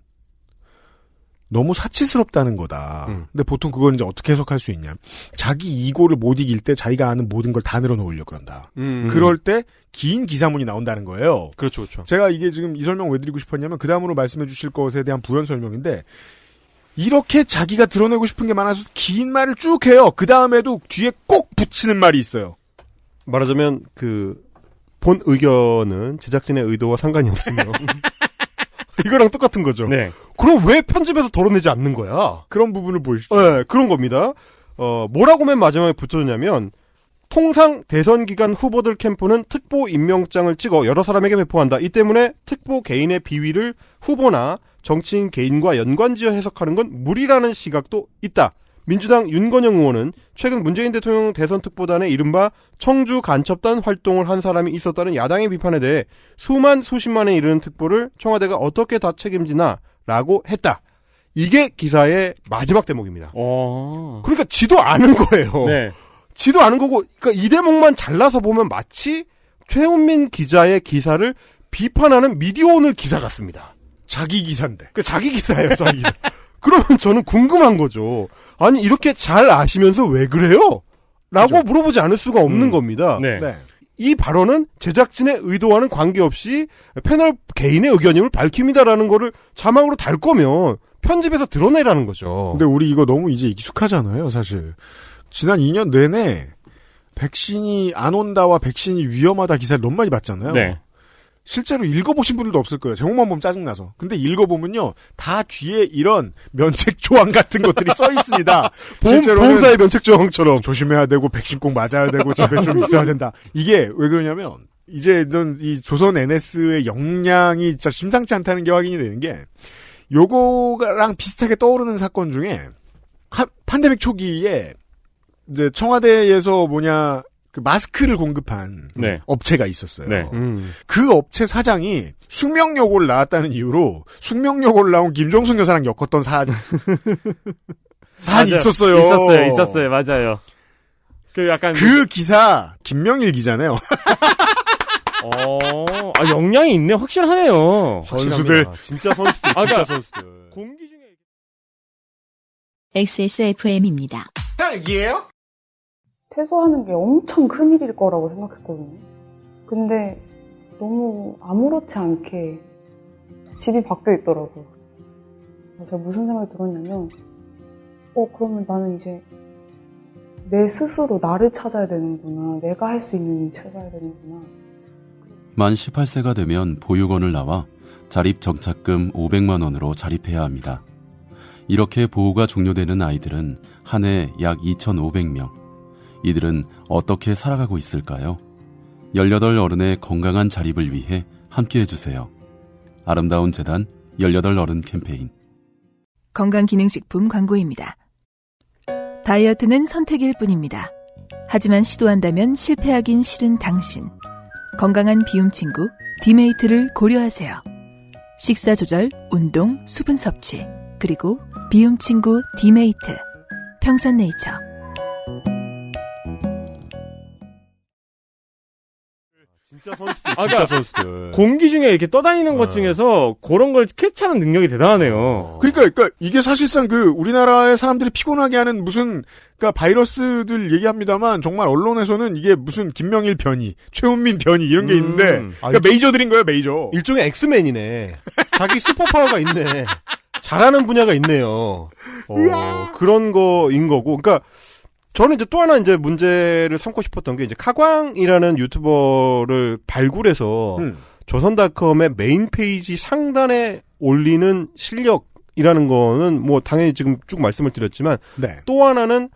너무 사치스럽다는 거다. 근데 보통 그걸 이제 어떻게 해석할 수 있냐. 자기 이고를 못 이길 때 자기가 아는 모든 걸 다 늘어놓으려고 그런다. 그럴 때 긴 기사문이 나온다는 거예요. 그렇죠. 제가 이게 지금 이 설명 왜 드리고 싶었냐면 그 다음으로 말씀해 주실 것에 대한 부연 설명인데 이렇게 자기가 드러내고 싶은 게 많아서 긴 말을 쭉 해요. 그 다음에도 뒤에 꼭 붙이는 말이 있어요. 말하자면 본 의견은 제작진의 의도와 상관이 없으며 이거랑 똑같은 거죠. 네. 그럼 왜 편집에서 덜어내지 않는 거야? 그런 부분을 보여주시죠. 네, 그런 겁니다. 뭐라고 맨 마지막에 붙여줬냐면 통상 대선 기간 후보들 캠프는 특보 임명장을 찍어 여러 사람에게 배포한다. 이 때문에 특보 개인의 비위를 후보나 정치인 개인과 연관지어 해석하는 건 무리라는 시각도 있다. 민주당 윤건영 의원은 최근 문재인 대통령 대선 특보단의 이른바 청주 간첩단 활동을 한 사람이 있었다는 야당의 비판에 대해 수십만에 이르는 특보를 청와대가 어떻게 다 책임지나라고 했다. 이게 기사의 마지막 대목입니다. 그러니까 지도 아는 거예요. 네. 지도 아는 거고, 그러니까 이 대목만 잘라서 보면 마치 최훈민 기자의 기사를 비판하는 미디어오늘 기사 같습니다. 자기 기사인데. 자기 기사예요, 자기 기사. 그러면 저는 궁금한 거죠. 아니, 이렇게 잘 아시면서 왜 그래요? 라고 그렇죠. 물어보지 않을 수가 없는 겁니다. 네. 이 발언은 제작진의 의도와는 관계없이 패널 개인의 의견임을 밝힙니다라는 거를 자막으로 달 거면 편집에서 드러내라는 거죠. 근데 우리 이거 너무 이제 익숙하잖아요, 사실. 지난 2년 내내 백신이 안 온다와 백신이 위험하다 기사를 너무 많이 봤잖아요. 네. 실제로 읽어보신 분들도 없을 거예요. 제목만 보면 짜증나서. 근데 읽어보면요. 다 뒤에 이런 면책조항 같은 것들이 써 있습니다. 보험사의 면책조항처럼. 조심해야 되고 백신 꼭 맞아야 되고 집에 좀 있어야 된다. 이게 왜 그러냐면 이제 이 조선 NS의 역량이 진짜 심상치 않다는 게 확인이 되는 게 요거랑 비슷하게 떠오르는 사건 중에 팬데믹 초기에 이제 청와대에서 그 마스크를 공급한 네. 업체가 있었어요. 네. 그 업체 사장이 숙명여고를 나왔다는 이유로 숙명여고를 나온 김종숙 여사랑 엮었던 사안이 있었어요. 있었어요. 맞아요. 약간 그 기사 김명일 기자네요. 역량이 있네. 확실하네요. 선수들. 진짜 선수들. 진짜 선수들. 공기 중에 XSFM입니다. 헬기예요? 퇴소하는 게 엄청 큰일일 거라고 생각했거든요. 근데 너무 아무렇지 않게 집이 바뀌어 있더라고요. 제가 무슨 생각이 들었냐면 그러면 나는 이제 내 스스로 나를 찾아야 되는구나. 내가 할 수 있는 일 찾아야 되는구나. 만 18세가 되면 보육원을 나와 자립 정착금 500만 원으로 자립해야 합니다. 이렇게 보호가 종료되는 아이들은 한 해 약 2,500명. 이들은 어떻게 살아가고 있을까요? 18 어른의 건강한 자립을 위해 함께해 주세요. 아름다운 재단 18 어른 캠페인. 건강기능식품 광고입니다. 다이어트는 선택일 뿐입니다. 하지만 시도한다면 실패하긴 싫은 당신. 건강한 비움 친구 디메이트를 고려하세요. 식사 조절, 운동, 수분 섭취, 그리고 비움 친구 디메이트. 평산네이처. 진짜 선수들. 진짜 선수들. 공기 중에 이렇게 떠다니는 것 중에서 그런 걸 캐치하는 능력이 대단하네요. 그러니까 이게 사실상 우리나라의 사람들이 피곤하게 하는 바이러스들 얘기합니다만 정말 언론에서는 이게 무슨 김명일 변이, 최훈민 변이 이런 게 있는데 메이저들인 거예요, 메이저. 일종의 엑스맨이네. 자기 슈퍼파워가 있네. 잘하는 분야가 있네요. 그런 거인 거고. 그러니까 저는 이제 또 하나 이제 문제를 삼고 싶었던 게 이제 카광이라는 유튜버를 발굴해서 조선닷컴의 메인 페이지 상단에 올리는 실력이라는 거는 뭐 당연히 지금 쭉 말씀을 드렸지만 네. 또 하나는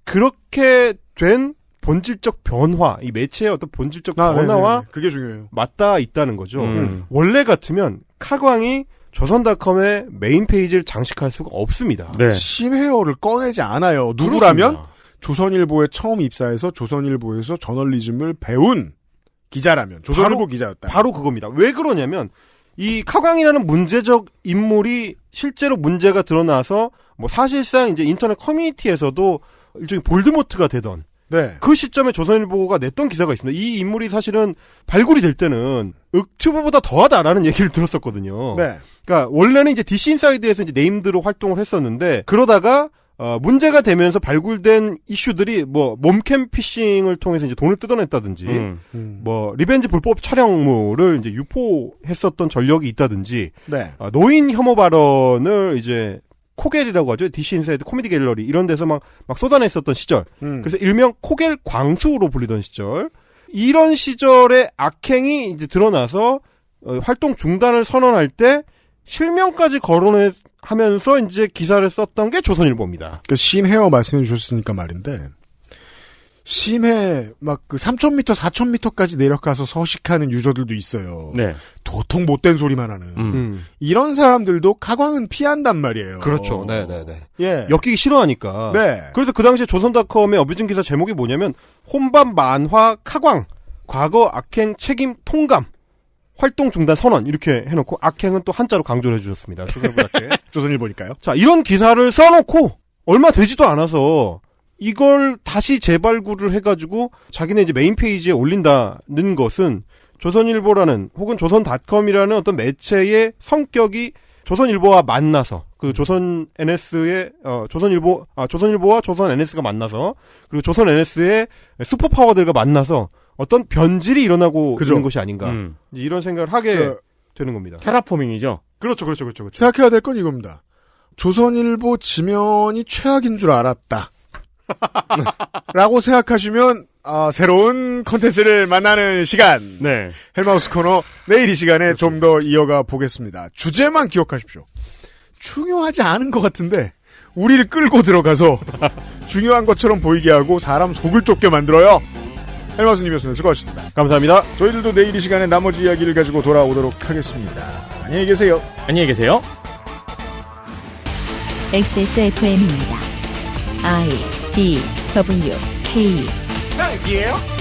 그렇게 된 본질적 변화, 이 매체의 어떤 본질적 변화와 네네. 그게 중요해요. 맞닿아 있다는 거죠. 원래 같으면 카광이 조선닷컴의 메인 페이지를 장식할 수가 없습니다. 네. 심회어를 꺼내지 않아요. 누구라면? 그렇습니다. 조선일보에 처음 입사해서 조선일보에서 저널리즘을 배운 기자라면 조선일보 기자였다. 바로 그겁니다. 왜 그러냐면 이 카광이라는 문제적 인물이 실제로 문제가 드러나서 뭐 사실상 이제 인터넷 커뮤니티에서도 일종의 볼드모트가 되던 네. 그 시점에 조선일보가 냈던 기사가 있습니다. 이 인물이 사실은 발굴이 될 때는 윽튜브보다 더하다라는 얘기를 들었었거든요. 네. 그러니까 원래는 이제 DC 인사이드에서 이제 네임드로 활동을 했었는데 그러다가 문제가 되면서 발굴된 이슈들이 뭐 몸캠 피싱을 통해서 이제 돈을 뜯어냈다든지 뭐 리벤지 불법 촬영물을 이제 유포했었던 전력이 있다든지 네. 노인 혐오 발언을 이제 코겔이라고 하죠. DC 인사이드 코미디 갤러리 이런 데서 막 쏟아냈었던 시절. 그래서 일명 코겔 광수로 불리던 시절. 이런 시절의 악행이 이제 드러나서 활동 중단을 선언할 때 실명까지 거론하면서 이제 기사를 썼던 게 조선일보입니다. 심해어 말씀해 주셨으니까 말인데 심해 막 3,000m, 4,000m까지 내려가서 서식하는 유저들도 있어요. 네. 도통 못된 소리만 하는. 이런 사람들도 카광은 피한단 말이에요. 그렇죠. 네네네. 예. 엮이기 싫어하니까. 네. 그래서 그 당시에 조선닷컴의 어뷰징 기사 제목이 뭐냐면 혼밥 만화 카광 과거 악행 책임 통감. 활동 중단 선언 이렇게 해놓고 악행은 또 한자로 강조를 해주셨습니다. 조선일보한테. 조선일보니까요. 자 이런 기사를 써놓고 얼마 되지도 않아서 이걸 다시 재발굴을 해가지고 자기네 이제 메인 페이지에 올린다는 것은 조선일보라는 혹은 조선닷컴이라는 어떤 매체의 성격이 조선일보와 만나서 그 조선 NS의 조선일보와 조선 NS가 만나서 그리고 조선 NS의 슈퍼파워들과 만나서 어떤 변질이 일어나고 있는 것이 아닌가 이런 생각을 하게 되는 겁니다. 테라포밍이죠. 그렇죠. 생각해야 될 건 이겁니다. 조선일보 지면이 최악인 줄 알았다. 라고 생각하시면 새로운 컨텐츠를 만나는 시간. 네. 헬마우스 코너 내일 이 시간에 좀 더 이어가 보겠습니다. 주제만 기억하십시오. 중요하지 않은 것 같은데 우리를 끌고 들어가서 중요한 것처럼 보이게 하고 사람 속을 좁게 만들어요. 헬마우스님이었습니다. 수고하셨습니다. 감사합니다. 저희들도 내일 이 시간에 나머지 이야기를 가지고 돌아오도록 하겠습니다. 안녕히 계세요. 안녕히 계세요. XSFM입니다. I, D, W, K. 딸기예요?